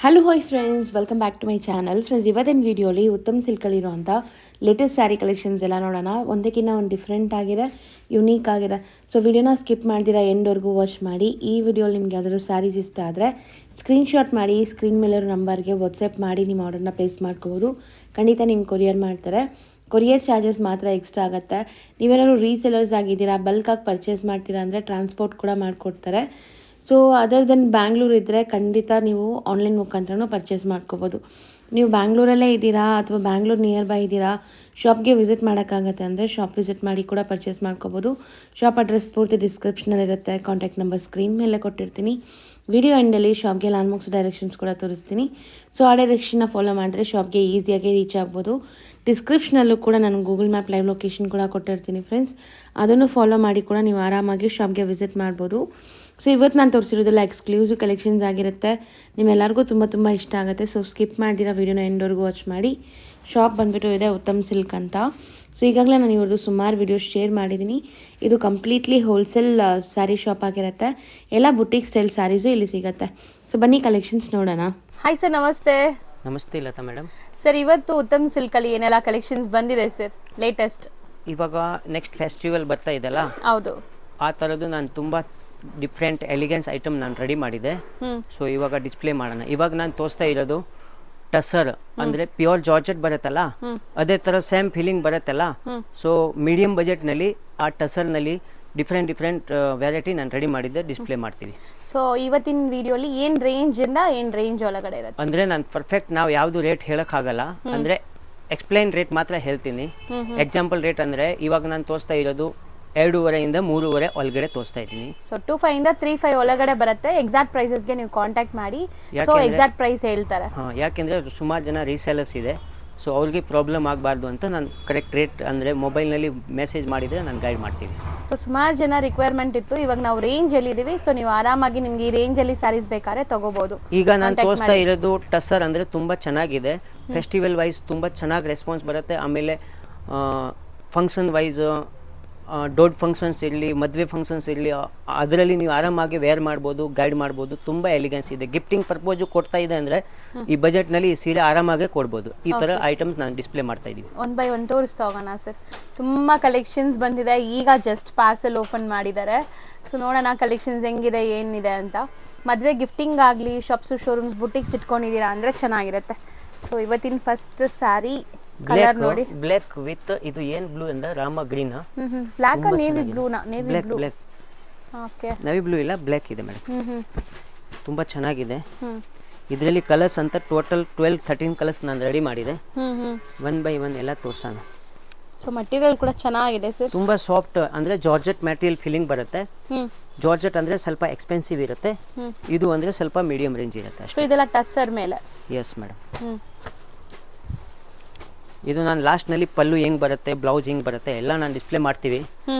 Hello hi friends, welcome back to my channel. Friends, ಇವತ್ತಿನ ವೀಡಿಯೋಲಿ ಉತ್ತಮ್ ಸಿಲ್ಕಲ್ಲಿರುವಂಥ ಲೇಟೆಸ್ಟ್ ಸ್ಯಾರಿ ಕಲೆಕ್ಷನ್ಸ್ ಎಲ್ಲ ನೋಡೋಣ. ಒಂದಕ್ಕಿಂತ ಒಂದು ಡಿಫ್ರೆಂಟ್ ಆಗಿದೆ, ಯುನೀಕ್ ಆಗಿದೆ. ಸೊ ವಿಡಿಯೋನ ಸ್ಕಿಪ್ ಮಾಡ್ದಿರಾ ಎಂಡ್ವರೆಗೂ ವಾಚ್ ಮಾಡಿ. ಈ ವಿಡಿಯೋಲಿ ನಿಮ್ಗೆ ಯಾವ್ದಾದ್ರು ಸ್ಯಾರೀಸ್ ಇಷ್ಟ ಆದರೆ ಸ್ಕ್ರೀನ್ಶಾಟ್ ಮಾಡಿ ಸ್ಕ್ರೀನ್ ಮೇಲಿರೋ ನಂಬರ್ಗೆ ವಾಟ್ಸಪ್ ಮಾಡಿ ನಿಮ್ಮ ಆರ್ಡರ್ನ ಪ್ಲೇಸ್ ಮಾಡ್ಕೋಬೋದು. ಖಂಡಿತ ನಿಮ್ಗೆ ಕೊರಿಯರ್ ಮಾಡ್ತಾರೆ. ಕೊರಿಯರ್ ಚಾರ್ಜಸ್ ಮಾತ್ರ ಎಕ್ಸ್ಟ್ರಾ ಆಗುತ್ತೆ. ನೀವೇನಾದ್ರು ರೀಸೆಲರ್ಸ್ ಆಗಿದ್ದೀರಾ, ಬಲ್ಕಾಗಿ ಪರ್ಚೇಸ್ ಮಾಡ್ತೀರಾ ಅಂದರೆ ಟ್ರಾನ್ಸ್ಪೋರ್ಟ್ ಕೂಡ ಮಾಡಿಕೊಡ್ತಾರೆ. ಸೊ ಅದರ್ ದೆನ್ ಬ್ಯಾಂಗ್ಳೂರು ಇದ್ದರೆ ಖಂಡಿತ ನೀವು ಆನ್ಲೈನ್ ಮುಖಾಂತರನೂ ಪರ್ಚೇಸ್ ಮಾಡ್ಕೋಬೋದು. ನೀವು ಬ್ಯಾಂಗ್ಳೂರಲ್ಲೇ ಇದ್ದೀರಾ ಅಥವಾ ಬ್ಯಾಂಗ್ಳೂರು ನಿಯರ್ ಬೈ ಇದ್ದೀರಾ, ಶಾಪ್ಗೆ ವಿಸಿಟ್ ಮಾಡೋಕ್ಕಾಗತ್ತೆ ಅಂದರೆ ಶಾಪ್ ವಿಸಿಟ್ ಮಾಡಿ ಕೂಡ ಪರ್ಚೇಸ್ ಮಾಡ್ಕೋಬೋದು. ಶಾಪ್ ಅಡ್ರೆಸ್ ಪೂರ್ತಿ ಡಿಸ್ಕ್ರಿಪ್ಷನಲ್ಲಿರುತ್ತೆ, ಕಾಂಟ್ಯಾಕ್ಟ್ ನಂಬರ್ ಸ್ಕ್ರೀನ್ ಮೇಲೆ ಕೊಟ್ಟಿರ್ತೀನಿ. ವಿಡಿಯೋ ಎಂಡಲ್ಲಿ ಶಾಪ್ಗೆ ಲ್ಯಾಂಡ್ಮಾರ್ಕ್ಸ್ ಡೈರೆಕ್ಷನ್ಸ್ ಕೂಡ ತೋರಿಸ್ತೀನಿ. ಸೊ ಆ ಡೈರೆಕ್ಷನ್ನ ಫಾಲೋ ಮಾಡಿದ್ರೆ ಶಾಪ್ಗೆ ಈಸಿಯಾಗಿ ರೀಚ್ ಆಗ್ಬೋದು. ಡಿಸ್ಕ್ರಿಪ್ಷನಲ್ಲೂ ಕೂಡ ನಾನು ಗೂಗಲ್ ಮ್ಯಾಪ್ ಲೈವ್ ಲೊಕೇಶನ್ ಕೂಡ ಕೊಟ್ಟಿರ್ತೀನಿ ಫ್ರೆಂಡ್ಸ್. ಅದನ್ನು ಫಾಲೋ ಮಾಡಿ ಕೂಡ ನೀವು ಆರಾಮಾಗಿ ಶಾಪ್ಗೆ ವಿಸಿಟ್ ಮಾಡ್ಬೋದು. ಸೊ ಇವತ್ತು ನಾನು ತೋರಿಸಿರೋದೆಲ್ಲ ಎಕ್ಸ್ಕ್ಲೂಸಿವ್ ಕಲೆಕ್ಷನ್ಸ್ ಆಗಿರುತ್ತೆ. ನಿಮ್ಮೆಲ್ಲರಿಗೂ ತುಂಬ ಇಷ್ಟ ಆಗುತ್ತೆ. ಸೊ ಸ್ಕಿಪ್ ಮಾಡ್ದಿರಾ ವಿಡಿಯೋನ ಎಂಡ್ವರೆಗೂ ವಾಚ್ ಮಾಡಿ. ಶಾಪ್ ಬಂದುಬಿಟ್ಟು ಇದೆ ಉತ್ತಮ್ ಸಿಲ್ಕ್ ಅಂತ. ಸೊ ಈಗಾಗಲೇ ನಾನು ಇವ್ರದ್ದು ಸುಮಾರು ವಿಡಿಯೋಸ್ ಶೇರ್ ಮಾಡಿದ್ದೀನಿ. ಇದು ಕಂಪ್ಲೀಟ್ಲಿ ಹೋಲ್ಸೇಲ್ ಸ್ಯಾರಿ ಶಾಪ್ ಆಗಿರುತ್ತೆ. ಎಲ್ಲ ಬುಟೀಕ್ ಸ್ಟೈಲ್ ಸ್ಯಾರೀಸು ಇಲ್ಲಿ ಸಿಗುತ್ತೆ. ಸೊ ಬನ್ನಿ ಕಲೆಕ್ಷನ್ಸ್ ನೋಡೋಣ. ಹಾಯ್ ಸರ್, ನಮಸ್ತೆ. ನಮಸ್ತೆ ಲತಾ ಮೇಡಮ್. ಸರ್, ಇವತ್ತು ಉತ್ತಮ್ ಸಿಲ್ಕಲ್ಲಿ ಏನೆಲ್ಲ ಕಲೆಕ್ಷನ್ಸ್ ಬಂದಿದೆ ಸರ್ ಲೇಟೆಸ್ಟ್? ಇವಾಗ ನೆಕ್ಸ್ಟ್ ಫೆಸ್ಟಿವಲ್ ಬರ್ತಾ ಇದೆಲ್ಲ, ಹೌದು, ಆ ಥರದ್ದು ನಾನು ತುಂಬ ಡಿಫ್ರೆಂಟ್ ಎಲಿಗೆನ್ಸ್ ಐಟಮ್ ನಾನು ರೆಡಿ ಮಾಡಿದೆ. ಸೊ ಇವಾಗ ಡಿಸ್ಪ್ಲೇ ಮಾಡೋಣ. ಇವಾಗ ನಾನು ತೋರಿಸ್ತಾ ಇರೋದು ಟಸರ್ ಅಂದರೆ ಪ್ಯೂರ್ ಜಾರ್ಜೆಟ್ ಬರುತ್ತಲ್ಲ, ಅದೇ ಥರ ಸೇಮ್ ಫೀಲಿಂಗ್ ಬರುತ್ತಲ್ಲ. ಸೊ ಮೀಡಿಯಂ ಬಜೆಟ್ನಲ್ಲಿ ಆ ಟಸರ್ನಲ್ಲಿ ಡಿಫ್ರೆಂಟ್ ವೆರೈಟಿ ನಾನು ರೆಡಿ ಮಾಡಿದ್ದೆ, ಡಿಸ್ಪ್ಲೇ ಮಾಡ್ತೀವಿ. ಸೊ ಇವತ್ತಿನ ವಿಡಿಯೋಲಿ ಏನು ರೇಂಜ್ ಒಳಗಡೆ ಇರುತ್ತೆ ಅಂದರೆ ನಾನು ಪರ್ಫೆಕ್ಟ್ ನಾವು ಯಾವುದು ರೇಟ್ ಹೇಳೋಕ್ಕಾಗಲ್ಲ, ಅಂದರೆ ಎಕ್ಸ್ಪ್ಲೈನ್ ರೇಟ್ ಮಾತ್ರ ಹೇಳ್ತೀನಿ. ಎಕ್ಸಾಂಪಲ್ ರೇಟ್ ಅಂದರೆ ಇವಾಗ ನಾನು ತೋರಿಸ್ತಾ ಇರೋದು 2.5 3 ಒಳಗಡೆ ತೋರಿಸ್ತಾ ಇದ್ದೀನಿ. ಸೊ 2.5 ಇಂದ 3.5 ಒಳಗಡೆ ಬರುತ್ತೆ. ಎಕ್ಸಾಕ್ಟ್ ಪ್ರೈಸಸ್ಗೆ ನೀವು ಕಾಂಟ್ಯಾಕ್ಟ್ ಮಾಡಿ. ಸೊ ಎಕ್ಸಾಕ್ಟ್ ಪ್ರೈಸ್ ಹೇಳ್ತಾರೆ. ಯಾಕೆಂದರೆ ಸುಮಾರು ಜನ ರೀಸೇಲರ್ಸ್ ಇದೆ. ಸೊ ಅವ್ರಿಗೆ ಪ್ರಾಬ್ಲಮ್ ಆಗಬಾರ್ದು ಅಂತ ನಾನು ಕರೆಕ್ಟ್ ರೇಟ್ ಅಂದರೆ ಮೊಬೈಲ್ನಲ್ಲಿ ಮೆಸೇಜ್ ಮಾಡಿದರೆ ನಾನು ಗೈಡ್ ಮಾಡ್ತೀನಿ. ಸೊ ಸುಮಾರು ಜನ ರಿಕ್ವೈರ್ಮೆಂಟ್ ಇತ್ತು. ಇವಾಗ ನಾವು ರೇಂಜಲ್ಲಿದ್ದೀವಿ. ಸೊ ನೀವು ಆರಾಮಾಗಿ ನಿಮಗೆ ಈ ರೇಂಜಲ್ಲಿ ಸ್ಯಾರೀಸ್ ಬೇಕಾದ್ರೆ ತೊಗೋಬೋದು. ಈಗ ನಾನು ತೋರಿಸ್ತಾ ಇರೋದು ಟಸರ್ ಅಂದರೆ ತುಂಬ ಚೆನ್ನಾಗಿದೆ. ಫೆಸ್ಟಿವಲ್ ವೈಸ್ ತುಂಬ ಚೆನ್ನಾಗಿ ರೆಸ್ಪಾನ್ಸ್ ಬರುತ್ತೆ. ಆಮೇಲೆ ಫಂಕ್ಷನ್ ವೈಸ್ ದೊಡ್ಡ ಫಂಕ್ಷನ್ಸ್ ಇರಲಿ, ಮದುವೆ ಫಂಕ್ಷನ್ಸ್ ಇರಲಿ, ಅದರಲ್ಲಿ ನೀವು ಆರಾಮಾಗಿ ವೇರ್ ಮಾಡ್ಬೋದು, ಗೈಡ್ ಮಾಡ್ಬೋದು. ತುಂಬ ಎಲಿಗೆನ್ಸ್ ಇದೆ. ಗಿಫ್ಟಿಂಗ್ ಪರ್ಪೋಸು ಕೊಡ್ತಾ ಇದೆ ಅಂದರೆ ಈ ಬಜೆಟ್ನಲ್ಲಿ ಈ ಸೀರೆ ಆರಾಮಾಗಿ ಕೊಡ್ಬೋದು. ಈ ಥರ ಐಟಮ್ಸ್ ನಾನು ಡಿಸ್ಪ್ಲೇ ಮಾಡ್ತಾ ಇದ್ದೀವಿ. ಒನ್ ಬೈ ಒನ್ ತೋರಿಸ್ತಾ ಹೋಗೋಣ ಸರ್. ತುಂಬ ಕಲೆಕ್ಷನ್ಸ್ ಬಂದಿದೆ. ಈಗ ಜಸ್ಟ್ ಪಾರ್ಸೆಲ್ ಓಪನ್ ಮಾಡಿದ್ದಾರೆ. ಸೊ ನೋಡೋಣ ಕಲೆಕ್ಷನ್ಸ್ ಹೆಂಗಿದೆ, ಏನಿದೆ ಅಂತ. ಮದುವೆ ಗಿಫ್ಟಿಂಗ್ ಆಗಲಿ, ಶಾಪ್ಸು ಶೋರೂಮ್ಸ್ ಬುಟಿಕ್ಸ್ ಇಟ್ಕೊಂಡಿದ್ದೀರಾ ಅಂದರೆ ಚೆನ್ನಾಗಿರುತ್ತೆ. ಸೊ ಇವತ್ತಿನ ಫಸ್ಟ್ ಸ್ಯಾರಿ ಕಲರ್ ನೋಡಿ, ಬ್ಲಾಕ್ ವಿತ್ ಇದು ಏನು ಬ್ಲೂ ಅಂದ್ರೆ ರಾಮ ಗ್ರೀನ್. ಬ್ಲಾಕ್ ನೇವಿ ಬ್ಲೂನಾ? Navy blue. Black. Okay, navy blue ಇಲ್ಲ, ಬ್ಲಾಕ್ ಇದೆ ಮೇಡಮ್. ತುಂಬ ಚೆನ್ನಾಗಿದೆ. ಇದರಲ್ಲಿ ಕಲರ್ಸ್ ಅಂತ ಟೋಟಲ್ 12-13 ಕಲರ್ಸ್ ನಾನು ರೆಡಿ ಮಾಡಿದೆ. 1 by 1 ಎಲ್ಲ ತೋರ್ಸೋಣ. ಸೊ ಮಟೀರಿಯಲ್ ಕೂಡ ಚೆನ್ನಾಗಿದೆ ಸರ್. ತುಂಬ ಸಾಫ್ಟ್ ಅಂದರೆ ಜಾರ್ಜೆಟ್ ಮೆಟೀರಿಯಲ್ ಫೀಲಿಂಗ್ ಬರುತ್ತೆ. ಜಾರ್ಜೆಟ್ ಅಂದರೆ ಸ್ವಲ್ಪ ಎಕ್ಸ್ಪೆನ್ಸಿವ್ ಇರುತ್ತೆ. ಇದು ಅಂದರೆ ಸ್ವಲ್ಪ ಮೀಡಿಯಂ ರೇಂಜ್ ಇರುತ್ತೆ. ಸೊ ಇದೆಲ್ಲ ಟಸ್ಸರ್ ಮೇಲೆ? Yes madam. ಇದು ನಾನು ಲಾಸ್ಟ್ನಲ್ಲಿ ಪಲ್ಲು ಹೆಂಗೆ ಬರುತ್ತೆ, ಬ್ಲೌಸ್ ಹೆಂಗೆ ಬರುತ್ತೆ ಎಲ್ಲ ನಾನು ಡಿಸ್ಪ್ಲೇ ಮಾಡ್ತೀವಿ.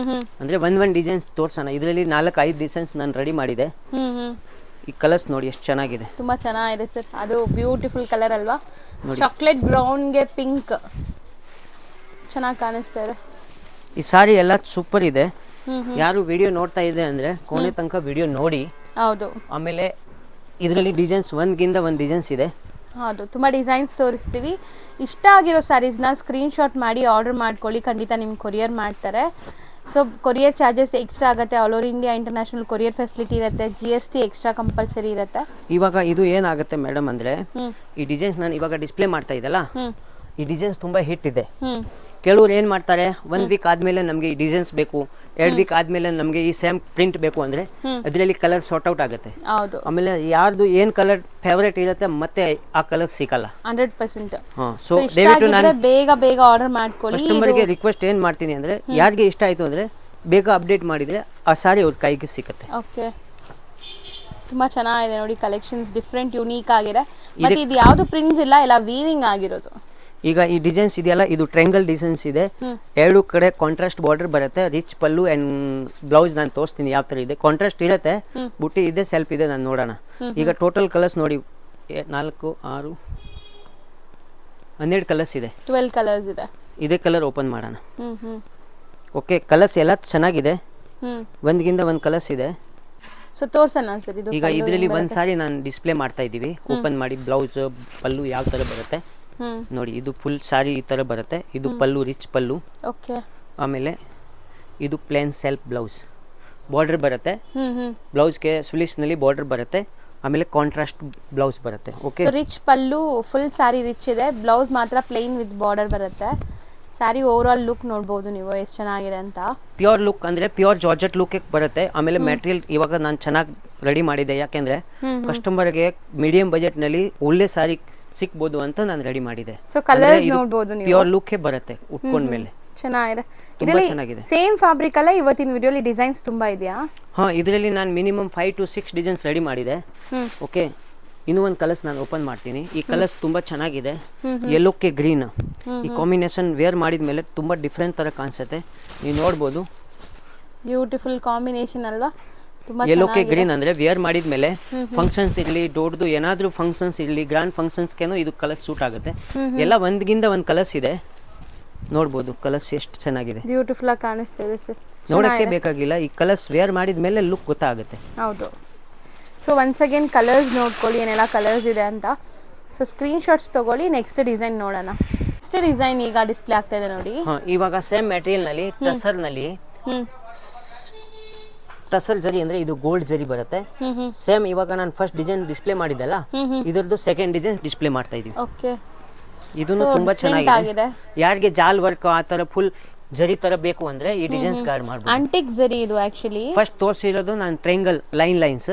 ಅಂದರೆ ಒಂದು ಡಿಸೈನ್ಸ್ ತೋರ್ಸೋಣ. ಇದರಲ್ಲಿ 4-5 ಡಿಸೈನ್ಸ್ ನಾನು ರೆಡಿ ಮಾಡಿದೆ. ಈ ಕಲರ್ಸ್ ನೋಡಿ ಎಷ್ಟು ಚೆನ್ನಾಗಿದೆ. ತುಂಬ ಚೆನ್ನಾಗಿದೆ ಸರ್. ಅದು ಬ್ಯೂಟಿಫುಲ್ ಕಲರ್ ಅಲ್ವಾ? ಚಾಕ್ಲೇಟ್ ಬ್ರೌನ್ಗೆ ಪಿಂಕ್ ಚೆನ್ನಾಗಿ ಕಾಣಿಸ್ತಾ ಇದೆ. ಈ ಸಾರಿ ಎಲ್ಲ ಸೂಪರ್ ಇದೆ. ಯಾರು ವಿಡಿಯೋ ನೋಡ್ತಾ ಇದೆ ಅಂದರೆ ಕೊನೆ ತನಕ ವಿಡಿಯೋ ನೋಡಿ. ಹೌದು. ಆಮೇಲೆ ಇದರಲ್ಲಿ ಡಿಸೈನ್ಸ್ ಒಂದ್ಗಿಂತ ಒಂದು ಡಿಸೈನ್ಸ್ ಇದೆ. ಹೌದು, ತುಂಬ ಡಿಸೈನ್ಸ್ ತೋರಿಸ್ತೀವಿ. ಇಷ್ಟ ಆಗಿರೋ ಸ್ಯಾರೀಸ್ನ ಸ್ಕ್ರೀನ್ಶಾಟ್ ಮಾಡಿ ಆರ್ಡರ್ ಮಾಡ್ಕೊಳ್ಳಿ. ಖಂಡಿತ ನಿಮ್ಗೆ ಕೊರಿಯರ್ ಮಾಡ್ತಾರೆ. ಸೊ ಕೊರಿಯರ್ ಚಾರ್ಜಸ್ ಎಕ್ಸ್ಟ್ರಾ ಆಗುತ್ತೆ. All over India international courier facility ಇರುತ್ತೆ. GST ಎಕ್ಸ್ಟ್ರಾ ಕಂಪಲ್ಸರಿ ಇರುತ್ತೆ. ಇವಾಗ ಇದು ಏನಾಗುತ್ತೆ ಮೇಡಮ್ ಅಂದರೆ, ಈ ಡಿಸೈನ್ಸ್ ನಾನು ಇವಾಗ ಡಿಸ್ಪ್ಲೇ ಮಾಡ್ತಾ ಇದ್ದಲ್ಲ, ಈ ಡಿಸೈನ್ಸ್ ತುಂಬ ಹಿಟ್ ಇದೆ. ಕೆಲವ್ರು ಏನು ಮಾಡ್ತಾರೆ, 1 ವೀಕ್ ಆದಮೇಲೆ ನಮಗೆ ಈ ಡಿಸೈನ್ಸ್ ಬೇಕು, 2 ವೀಕ್ ಆದಮೇಲೆ ನಮಗೆ ಈ ಸೇಮ್ ಪ್ರಿಂಟ್ ಬೇಕು ಅಂದರೆ ಅದರಲ್ಲಿ ಕಲರ್ ಶಾರ್ಟ್ ಔಟ್ ಆಗುತ್ತೆ. ಹೌದು. ಆಮೇಲೆ ಯಾರ್ದು ಏನು ಕಲರ್ ಫೇವರೇಟ್ ಇರುತ್ತೆ ಮತ್ತೆ ಆ ಕಲರ್ ಸಿಗಲ್ಲ. 100%. ಸೊ ದಯವಿಟ್ಟು ನಾನು ಬೇಗ ಆರ್ಡರ್ ಮಾಡ್ಕೊಳ್ಳಿ. ಕಸ್ಟಮರ್ಗೆ ರಿಕ್ವೆಸ್ಟ್ ಏನು ಮಾಡ್ತೀನಿ ಅಂದರೆ, ಯಾರಿಗೆ ಇಷ್ಟ ಆಯಿತು ಅಂದರೆ ಬೇಗ ಅಪ್ಡೇಟ್ ಮಾಡಿದರೆ ಆ ಸಾರಿ ಅವ್ರ ಕೈಗೆ ಸಿಗುತ್ತೆ. ಓಕೆ, ತುಂಬ ಚೆನ್ನಾಗಿದೆ ನೋಡಿ ಕಲೆಕ್ಷನ್ಸ್. ಡಿಫ್ರೆಂಟ್ ಯುನೀಕ್ ಆಗಿದೆ. ಮತ್ತೆ ಇದು ಯಾವುದು ಪ್ರಿಂಟ್ಸ್ ಇಲ್ಲ, ಎಲ್ಲ ವೀವಿಂಗ್ ಆಗಿರೋದು. ಈಗ ಈ ಡಿಸೈನ್ಸ್ ಇದೆಯಲ್ಲ, ಇದು ಟ್ರಯಾಂಗಲ್ ಡಿಸೈನ್ಸ್ ಇದೆ. 2 ಕಡೆ ಕಾಂಟ್ರಾಸ್ಟ್ ಬಾರ್ಡರ್ ಬರುತ್ತೆ. ರಿಚ್ ಪಲ್ಲು ಆ್ಯಂಡ್ ಬ್ಲೌಸ್ ನಾನು ತೋರಿಸ್ತೀನಿ ಯಾವ ಥರ ಇದೆ. ಕಾಂಟ್ರಾಸ್ಟ್ ಇರುತ್ತೆ, ಬುಟ್ಟಿ ಇದೆ, ಸೆಲ್ಫ್ ಇದೆ. ನಾನು ನೋಡೋಣ. ಈಗ ಟೋಟಲ್ ಕಲರ್ಸ್ ನೋಡಿ, 4 6 12 ಕಲರ್ಸ್ ಇದೆ. 12 ಕಲರ್ಸ್ ಇದೆ. ಇದೇ ಕಲರ್ ಓಪನ್ ಮಾಡೋಣ. ಓಕೆ, ಕಲರ್ಸ್ ಎಲ್ಲ ಚೆನ್ನಾಗಿದೆ. ಒಂದ್ಗಿಂತ ಒಂದು ಕಲರ್ಸ್ ಇದೆ. ಸೊ ತೋರ್ಸೋಣ ಸರ್ ಇದು ಈಗ ಇದರಲ್ಲಿ ಒಂದು ಸಾರಿ ನಾನು ಡಿಸ್ಪ್ಲೇ ಮಾಡ್ತಾ ಇದ್ದೀವಿ, ಓಪನ್ ಮಾಡಿ ಬ್ಲೌಸ್ ಪಲ್ಲು ಯಾವ ಥರ ಬರುತ್ತೆ ನೋಡಿ. ಇದು ಫುಲ್ ಸಾರಿ ಈ ಥರ ಬರುತ್ತೆ, ಇದು ಪಲ್ಲು ರಿಚ್ ಪಲ್ಲು. ಓಕೆ. ಆಮೇಲೆ ಇದು ಪ್ಲೇನ್ ಸೆಲ್ಫ್ ಬ್ಲೌಸ್, ಬಾರ್ಡರ್ ಬರುತ್ತೆ, ಬ್ಲೌಸ್ಗೆ ಸ್ಲೀವ್ಸ್ನಲ್ಲಿ ಬಾರ್ಡರ್ ಬರುತ್ತೆ, ಆಮೇಲೆ ಕಾಂಟ್ರಾಸ್ಟ್ ಬ್ಲೌಸ್ ಬರುತ್ತೆ. ಓಕೆ. ರಿಚ್ ಪಲ್ಲು ಫುಲ್ ಸಾರಿ ರಿಚ್ ಇದೆ, ಬ್ಲೌಸ್ ಮಾತ್ರ ಪ್ಲೇನ್ ವಿತ್ ಬಾರ್ಡರ್ ಬರುತ್ತೆ. ಸ್ಯಾರಿ ಓವರ್ ಆಲ್ ಲುಕ್ ನೋಡ್ಬೋದು ನೀವು ಎಷ್ಟು ಚೆನ್ನಾಗಿದೆ ಅಂತ. ಪ್ಯೂರ್ ಲುಕ್ ಅಂದರೆ ಪ್ಯೂರ್ ಜಾರ್ಜೆಟ್ ಲುಕ್ ಬರುತ್ತೆ. ಆಮೇಲೆ ಮೆಟೀರಿಯಲ್ ಇವಾಗ ನಾನು ಚೆನ್ನಾಗಿ ರೆಡಿ ಮಾಡಿದೆ, ಯಾಕೆಂದರೆ ಕಸ್ಟಮರ್ಗೆ ಮೀಡಿಯಂ ಬಜೆಟ್ನಲ್ಲಿ ಒಳ್ಳೆ ಸಾರಿ ಸಿಕ್ಬೋದು ಅಂತ ನಾನು ರೆಡಿ ಮಾಡಿದೆ. ಸೊ ಕಲರ್ಸ್ ನೋಡ್ಬೋದು ನೀವು, ಪ್ಯೂರ್ ಲುಕ್ಕೇ ಬರುತ್ತೆ ಉಟ್ಕೊಂಡ ಮೇಲೆ. ಚೆನ್ನಾಗಿದೆ. ತುಂಬಾ ಚೆನ್ನಾಗಿದೆ. ಸೇಮ್ ಫ್ಯಾಬ್ರಿಕ್ ಅಲ್ಲ ಇವತ್ತಿನ ವಿಡಿಯೋಲಿ ಡಿಸೈನ್ಸ್ ತುಂಬಾ ಇದೆಯಾ? ಹಾಂ, ಇದರಲ್ಲಿ ನಾನು ಮಿನಿಮಮ್ 5 to 6 ಡಿಸೈನ್ಸ್ ರೆಡಿ ಮಾಡಿದೆ. ಓಕೆ. ಇನ್ನೂ ಒಂದು ಕಲರ್ಸ್ ನಾನು ಓಪನ್ ಮಾಡ್ತೀನಿ. ಈ ಕಲರ್ಸ್ ತುಂಬ ಚೆನ್ನಾಗಿದೆ, ಯೆಲ್ಲೋಕ್ಕೆ ಗ್ರೀನ್. ಈ ಕಾಂಬಿನೇಷನ್ ವೇರ್ ಮಾಡಿದ ಮೇಲೆ ತುಂಬ ಡಿಫ್ರೆಂಟ್ ಥರ ಕಾಣಿಸುತ್ತೆ, ನೀವು ನೋಡ್ಬೋದು. ಬ್ಯೂಟಿಫುಲ್ ಕಾಂಬಿನೇಷನ್ ಅಲ್ವಾ? ತುಂಬಾ ಯೆಲ್ಲೋಕ್ಕೆ ಗ್ರೀನ್ ಅಂದರೆ ವೇರ್ ಮಾಡಿದ ಮೇಲೆ ಫಂಕ್ಷನ್ಸ್ ಇರಲಿ, ದೊಡ್ಡದು ಏನಾದರೂ ಫಂಕ್ಷನ್ಸ್ ಇರಲಿ, ಗ್ರ್ಯಾಂಡ್ ಫಂಕ್ಷನ್ಸ್ಗೇನೋ ಇದು ಕಲರ್ ಸೂಟ್ ಆಗುತ್ತೆ. ಎಲ್ಲ ಒಂದ್ಗಿಂತ ಒಂದು ಕಲರ್ಸ್ ಇದೆ, ನೋಡ್ಬೋದು ಕಲರ್ಸ್ ಎಷ್ಟು ಚೆನ್ನಾಗಿದೆ, ಬ್ಯೂಟಿಫುಲ್ ಆಗಿ ಕಾಣಿಸ್ತಾ ಇದೆ ಸರ್. ನೋಡೋಕ್ಕೆ ಬೇಕಾಗಿಲ್ಲ, ಈ ಕಲರ್ಸ್ ವೇರ್ ಮಾಡಿದ ಮೇಲೆ ಲುಕ್ ಗೊತ್ತಾಗುತ್ತೆ. ಹೌದು. ಸೊ ಒನ್ಸ್ ಅಗೇನ್ ಕಲರ್ಸ್ ನೋಡ್ಕೊಳ್ಳಿ ಏನೆಲ್ಲ ಕಲರ್ಸ್ ಇದೆ ಅಂತ. ಸೊ ಸ್ಕ್ರೀನ್ ಶಾಟ್ಸ್ ತಗೊಳ್ಳಿ. ನೆಕ್ಸ್ಟ್ ಡಿಸೈನ್ ನೋಡೋಣ. ನೆಕ್ಸ್ಟ್ ಡಿಸೈನ್ ಈಗ ಡಿಸ್ಪ್ಲೇ ಆಗ್ತಾ ಇದೆ ನೋಡಿ. ಇವಾಗ ಸೇಮ್ ಮೆಟೀರಿಯಲ್ನಲ್ಲಿ ಟಸರ್ನಲ್ಲಿ ಟಸರ್ ಜರಿ ಅಂದರೆ ಇದು ಗೋಲ್ಡ್ ಜರಿ ಬರುತ್ತೆ. ಸೇಮ್ ಇವಾಗ ನಾನು ಫಸ್ಟ್ ಡಿಸೈನ್ ಡಿಸ್ಪ್ಲೇ ಮಾಡಿದ್ದಲ್ಲ, ಇದರದ್ದು ಸೆಕೆಂಡ್ ಡಿಸೈನ್ ಡಿಸ್ಪ್ಲೇ ಮಾಡ್ತಾ ಇದೀವಿ. ಓಕೆ. ಇದನ್ನು ತುಂಬಾ ಚೆನ್ನಾಗಿದೆ. ಯಾರಿಗೆ ಜಾಲ್ ವರ್ಕ್ ಆ ಥರ ಫುಲ್ ಜರಿ ತರ ಬೇಕು ಅಂದ್ರೆ ಈ ಡಿಸೈನ್ಸ್ ಕಾರ್ಡ್ ಮಾಡಬಹುದು. ಆಂಟಿಕ್ ಜರಿ ಇದು ಆಕ್ಚುಲಿ. ಫಸ್ಟ್ ತೋರಿಸಿರೋದು ನಾನು ಟ್ರಯಾಂಗಲ್ ಲೈನ್ಸ್,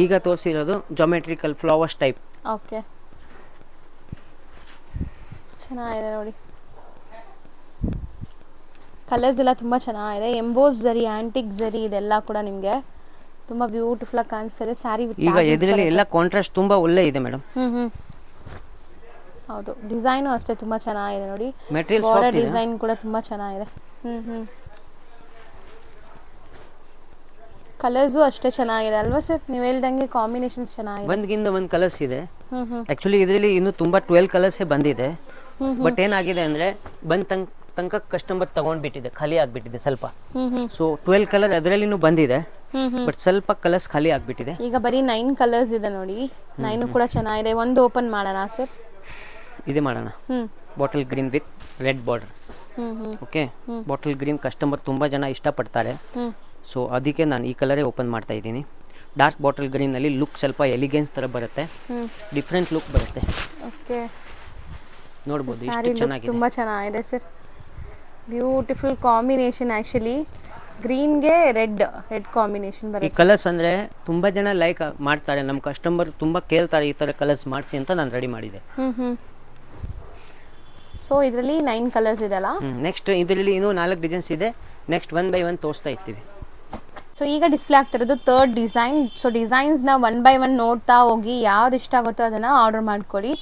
ಈಗ ತೋರಿಸಿರೋದು ಜಾಮೆಟ್ರಿಕಲ್ ಫ್ಲವರ್ಸ್ ಟೈಪ್. ಓಕೆ. ಚೆನ್ನಾಗಿದೆ ನೋಡಿ, ಕಲರ್ಸ್ ಎಲ್ಲ ತುಂಬಾ ಚೆನ್ನಾಗಿದೆ. ಎಂಬೋಸ್ ಜರಿ, ಆಂಟಿಕ್ ಜರಿ ಇದೆಲ್ಲ ಕೂಡ ನಿಮಗೆ ತುಂಬಾ ಬ್ಯೂಟಿಫುಲ್ ಆಗಿ ಕಾಣಿಸ್ತದೆ. ಸ್ಯಾರಿ ಈಗ ಇದರಲ್ಲಿ ಎಲ್ಲ ಕಾಂಟ್ರಾಸ್ಟ್ ತುಂಬಾ ಒಳ್ಳೆ ಇದೆ ಮೇಡಮ್. ಹೌದು, ಡಿಸೈನು ಅಷ್ಟೇ ತುಂಬಾ ಚೆನ್ನಾಗಿದೆ ನೋಡಿ. ಮೆಟೀರಿಯಲ್ ಬಾರ್ಡರ್ ಡಿಸೈನ್ ಕೂಡ ತುಂಬಾ ಚೆನ್ನಾಗಿದೆ. ಕಲರ್ಸು ಅಷ್ಟೇ ಚೆನ್ನಾಗಿದೆ ಅಲ್ವಾ ಸರ್? ನೀವು ಹೇಳ್ದಂಗೆ ಕಾಂಬಿನೇಷನ್ಸ್ ಚೆನ್ನಾಗಿದೆ. ಒಂದ್ಗಿಂತ ಒಂದು ಕಲರ್ಸ್ ಇದೆ. ಆಕ್ಚುಲಿ ಇದರಲ್ಲಿ ಇನ್ನು ತುಂಬಾ 12 ಕಲರ್ಸೇ ಬಂದಿದೆ. ಬಟ್ ಏನಾಗಿದೆ ಅಂದ್ರೆ ತನಕ ಕಸ್ಟಮರ್ ತಗೊಂಡ್ಬಿಟ್ಟಿದೆ, ಖಾಲಿ ಆಗ್ಬಿಟ್ಟಿದೆ ಸ್ವಲ್ಪ. ಸೊ 12 ಕಲರ್ ಅದರಲ್ಲಿನೂ ಬಂದಿದೆ, ಬಟ್ ಸ್ವಲ್ಪ ಕಲರ್ಸ್ ಖಾಲಿ ಆಗ್ಬಿಟ್ಟಿದೆ. ಈಗ ಬರೀ 9 ಕಲರ್ಸ್ ಇದೆ ನೋಡಿ. 9 ಕೂಡ ಚೆನ್ನಾಗಿದೆ. ಒಂದು ಓಪನ್ ಮಾಡೋಣ ಸರ್? ಇದೆ ಮಾಡೋಣ. Bottle green with red border. Okay. Bottle green customer ತುಂಬ ಜನ ಇಷ್ಟಪಡ್ತಾರೆ, ಸೊ ಅದಕ್ಕೆ ನಾನು ಈ ಕಲರೇ ಓಪನ್ ಮಾಡ್ತಾ ಇದ್ದೀನಿ. ಡಾರ್ಕ್ ಬಾಟಲ್ ಗ್ರೀನಲ್ಲಿ ಲುಕ್ ಸ್ವಲ್ಪ ಎಲಿಗೆನ್ಸ್ ಥರ ಬರುತ್ತೆ, ಡಿಫ್ರೆಂಟ್ ಲುಕ್ ಬರುತ್ತೆ. ಓಕೆ. ನೋಡ್ಬೋದು ಎಷ್ಟು ಚೆನ್ನಾಗಿದೆ, ತುಂಬ ಚೆನ್ನಾಗಿದೆ ಸರ್. Beautiful combination actually. ಗ್ರೀನ್ಗೆ ರೆಡ್ ಕಾಂಬಿನೇಷನ್ ಬರುತ್ತೆ. ಈ ಕಲರ್ಸ್ ಅಂದರೆ ತುಂಬ ಜನ ಲೈಕ್ ಮಾಡ್ತಾರೆ, ನಮ್ಮ ಕಸ್ಟಮರ್ ತುಂಬ ಕೇಳ್ತಾರೆ ಈ ಥರ ಕಲರ್ಸ್ ಮಾಡಿಸಿ ಅಂತ ನಾನು ರೆಡಿ ಮಾಡಿದೆ. ಸೊ ಇದರಲ್ಲಿ 9 ಕಲರ್ಸ್ ಇದೆಲ್ಲ. ನೆಕ್ಸ್ಟ್ ಇದರಲ್ಲಿ ಇನ್ನೂ 4 ಡಿಸೈನ್ಸ್ ಇದೆ. ನೆಕ್ಸ್ಟ್ 1 by 1 ತೋರಿಸ್ತಾ ಇರ್ತೀವಿ. ಸೊ ಈಗ ಡಿಸ್ಪ್ಲೇ ಆಗ್ತಿರೋದು 3rd ಡಿಸೈನ್. ಸೊ ಡಿಸೈನ್ಸ್ನ 1 by 1 ನೋಡ್ತಾ ಹೋಗಿ, ಯಾವ್ದು ಇಷ್ಟ ಆಗುತ್ತೋ ಅದನ್ನು ಆರ್ಡರ್ ಮಾಡ್ಕೊಳ್ಳಿ.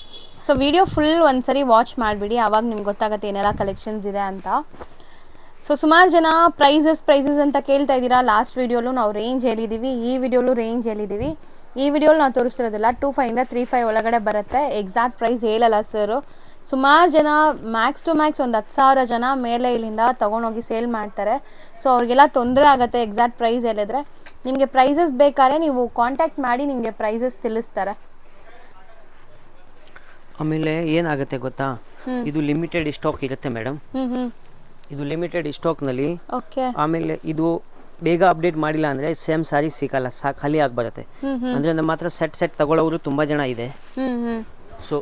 ಸೊ ವಿಡಿಯೋ ಫುಲ್ ಒಂದ್ಸರಿ ವಾಚ್ ಮಾಡಿಬಿಡಿ, ಆವಾಗ ನಿಮ್ಗೆ ಗೊತ್ತಾಗುತ್ತೆ ಏನೆಲ್ಲ ಕಲೆಕ್ಷನ್ಸ್ ಇದೆ ಅಂತ. ಸೊ ಸುಮಾರು ಜನ ಪ್ರೈಸಸ್ ಅಂತ ಕೇಳ್ತಾ ಇದ್ದೀರಾ. ಲಾಸ್ಟ್ ವಿಡಿಯೋಲು ನಾವು ರೇಂಜ್ ಹೇಳಿದ್ದೀವಿ, ಈ ವಿಡಿಯೋಲು ರೇಂಜ್ ಹೇಳಿದ್ದೀವಿ. ಈ ವಿಡಿಯೋಲಿ ನಾವು ತೋರಿಸ್ತಿರೋದಿಲ್ಲ 25 ಇಂದ 35 ಒಳಗಡೆ ಬರುತ್ತೆ. ಎಕ್ಸಾಕ್ಟ್ ಪ್ರೈಸ್ ಹೇಳಲ್ಲ ಸರ್. ಸುಮಾರು ಜನ ಮ್ಯಾಕ್ಸ್ ಟು ಮ್ಯಾಕ್ಸ್ ಒಂದು 10,000 ಜನ ಮೇಲೆ ಇಲ್ಲಿಂದ ತೊಗೊಂಡೋಗಿ ಸೇಲ್ ಮಾಡ್ತಾರೆ. ಸೊ ಅವ್ರಿಗೆಲ್ಲ ತೊಂದರೆ ಆಗುತ್ತೆ ಎಕ್ಸಾಕ್ಟ್ ಪ್ರೈಸ್ ಹೇಳಿದ್ರೆ. ನಿಮಗೆ ಪ್ರೈಸಸ್ ಬೇಕಾದ್ರೆ ನೀವು ಕಾಂಟ್ಯಾಕ್ಟ್ ಮಾಡಿ, ನಿಮಗೆ ಪ್ರೈಸಸ್ ತಿಳಿಸ್ತಾರೆ. ಆಮೇಲೆ ಏನಾಗುತ್ತೆ ಗೊತ್ತಾ, ಇದು ಲಿಮಿಟೆಡ್ ಸ್ಟಾಕ್ ಇರುತ್ತೆ ಮೇಡಮ್. ಇದು ಲಿಮಿಟೆಡ್ ಸ್ಟಾಕ್ನಲ್ಲಿ. ಓಕೆ. ಆಮೇಲೆ ಇದು ಬೇಗ ಅಪ್ಡೇಟ್ ಮಾಡಿಲ್ಲ ಅಂದರೆ ಸೇಮ್ ಸಾರಿ ಸಿಗಲ್ಲ, ಖಾಲಿ ಆಗಿಬರುತ್ತೆ. ಅಂದರೆ ನಮ್ಮ ಹತ್ರ ಸೆಟ್ ತಗೊಳ್ಳೋರು ತುಂಬ ಜನ ಇದೆ. ಸೊ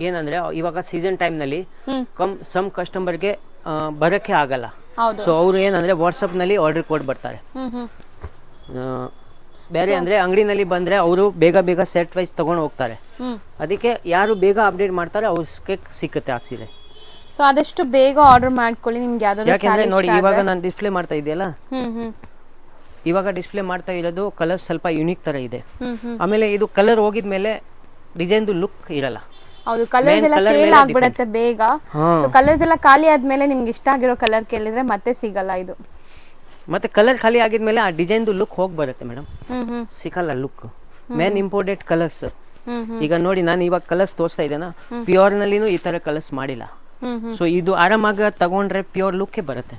ಏನಂದರೆ ಇವಾಗ ಸೀಸನ್ ಟೈಮ್ನಲ್ಲಿ ಸಮ್ ಕಸ್ಟಮರ್ಗೆ ಬರೋಕ್ಕೆ ಆಗಲ್ಲ. ಸೊ ಅವರು ಏನಂದರೆ ವಾಟ್ಸಪ್ನಲ್ಲಿ ಆರ್ಡರ್ ಕೊಟ್ಟು ಬರ್ತಾರೆ. ಬೇರೆ ಅಂದರೆ ಅಂಗಡಿನಲ್ಲಿ ಬಂದರೆ ಅವರು ಬೇಗ ಸೆಟ್ ವೈಸ್ ತೊಗೊಂಡು ಹೋಗ್ತಾರೆ. ಅದಕ್ಕೆ ಯಾರು ಬೇಗ ಅಪ್ಡೇಟ್ ಮಾಡ್ತಾರೆ ಅವ್ರಿಗೆ ಸಿಕ್ಕುತ್ತೆ ಆ ಸೀರೆ. ಸೊ ಆದಷ್ಟು ಬೇಗ ಆರ್ಡರ್ ಮಾಡ್ಕೊಳ್ಳಿ ನಿಮ್ಗೆ ಯಾವ್ದಾದ್ರು. ಯಾಕೆಂದ್ರೆ ನೋಡಿ ಇವಾಗ ನಾನು ಡಿಸ್ಪ್ಲೇ ಮಾಡ್ತಾ ಇದೆಯಲ್ಲ, ಇವಾಗ ಡಿಸ್ಪ್ಲೇ ಮಾಡ್ತಾ ಇರೋದು ಕಲರ್ ಸ್ವಲ್ಪ ಯುನಿಕ್ ತರ ಇದೆ. ಆಮೇಲೆ ಇದು ಕಲರ್ ಹೋಗಿದ್ಮೇಲೆ ಡಿಸೈನ್ದು ಲುಕ್ ಇರಲ್ಲ. ಹೌದು, ಕಲರ್ಸ್ ಎಲ್ಲ ಸೇಲ್ ಆಗ್ಬಿಡುತ್ತೆ ಬೇಗ. ಸೊ ಕಲರ್ಸ್ ಎಲ್ಲ ಖಾಲಿ ಆದ್ಮೇಲೆ ನಿಮ್ಗೆ ಇಷ್ಟ ಆಗಿರೋ ಕಲರ್ ಕೇಳಿದ್ರೆ ಮತ್ತೆ ಸಿಗಲ್ಲ ಇದು. ಮತ್ತೆ ಕಲರ್ ಖಾಲಿ ಆಗಿದ್ಮೇಲೆ ಆ ಡಿಸೈನ್ದು ಲುಕ್ ಹೋಗಿ ಬರುತ್ತೆ ಮೇಡಮ್, ಸಿಗಲ್ಲ ಲುಕ್. Main imported colours. ಈಗ ನೋಡಿ ನಾನು ಇವಾಗ ಕಲರ್ಸ್ ತೋರಿಸ್ತಾ ಇದ್ದೇನಾ, ಪ್ಯೂರ್ ನಲ್ಲಿನೂ ಈ ತರ ಕಲರ್ಸ್ ಮಾಡಿಲ್ಲ. ಸೊ ಇದು ಆರಾಮಾಗ ತಗೊಂಡ್ರೆ ಪ್ಯೂರ್ ಲುಕ್ಕೇ ಬರುತ್ತೆ.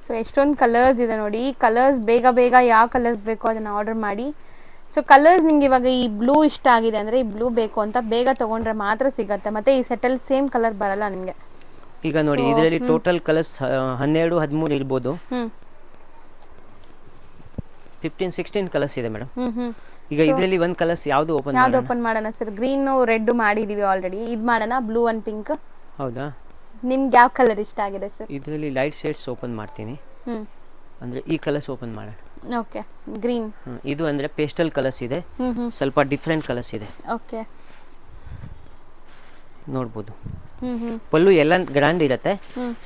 ಸೊ ಎಷ್ಟೊಂದು ಕಲರ್ಸ್ ಇದೆ ನೋಡಿ. ಈ ಕಲರ್ಸ್ ಬೇಗ ಬೇಗ ಯಾವ ಕಲರ್ಸ್ ಬೇಕೋ ಅದನ್ನು ಆರ್ಡರ್ ಮಾಡಿ. ಸೊ ಕಲರ್ಸ್ ನಿಮ್ಗೆ ಇವಾಗ ಈ ಬ್ಲೂ ಇಷ್ಟ ಆಗಿದೆ ಅಂದರೆ ಈ ಬ್ಲೂ ಬೇಕು ಅಂತ ಬೇಗ ತೊಗೊಂಡ್ರೆ ಮಾತ್ರ ಸಿಗುತ್ತೆ. ಮತ್ತು ಈ ಸೆಟಲ್ ಸೇಮ್ ಕಲರ್ ಬರಲ್ಲ ನಿಮಗೆ. ಈಗ ನೋಡಿ ಇದರಲ್ಲಿ ಟೋಟಲ್ ಕಲರ್ಸ್ 12 13 ಇರ್ಬೋದು. 15-16 ಕಲರ್ಸ್ ಇದೆ ಮೇಡಮ್. ಈಗ ಇದರಲ್ಲಿ ಒಂದು ಕಲರ್ಸ್ ಯಾವುದು ಓಪನ್ ಮಾಡೋಣ ಸರ್? ಗ್ರೀನು ರೆಡ್ ಮಾಡಿದೀವಿ ಆಲ್ರೆಡಿ. ಇದು ಮಾಡೋಣ ಬ್ಲೂ ಅಂಡ್ ಪಿಂಕ್. ಹೌದಾ? ನಿಮ್ಗೆ ಯಾವ ಕಲರ್ ಇಷ್ಟ ಆಗಿದೆ ಸರ್? ಇದರಲ್ಲಿ ಲೈಟ್ ಶೇಡ್ಸ್ ಓಪನ್ ಮಾಡ್ತೀನಿ. ಅಂದರೆ ಈ ಕಲರ್ಸ್ ಓಪನ್ ಮಾಡೋಣ. Okay, green. ಇದು ಅಂದರೆ ಪೇಸ್ಟಲ್ ಕಲರ್ಸ್ ಇದೆ, ಸ್ವಲ್ಪ ಡಿಫ್ರೆಂಟ್ ಕಲರ್ಸ್ ಇದೆ. ಓಕೆ, ನೋಡ್ಬೋದು. ಪಲ್ಲು ಎಲ್ಲ ಗ್ರ್ಯಾಂಡ್ ಇರುತ್ತೆ.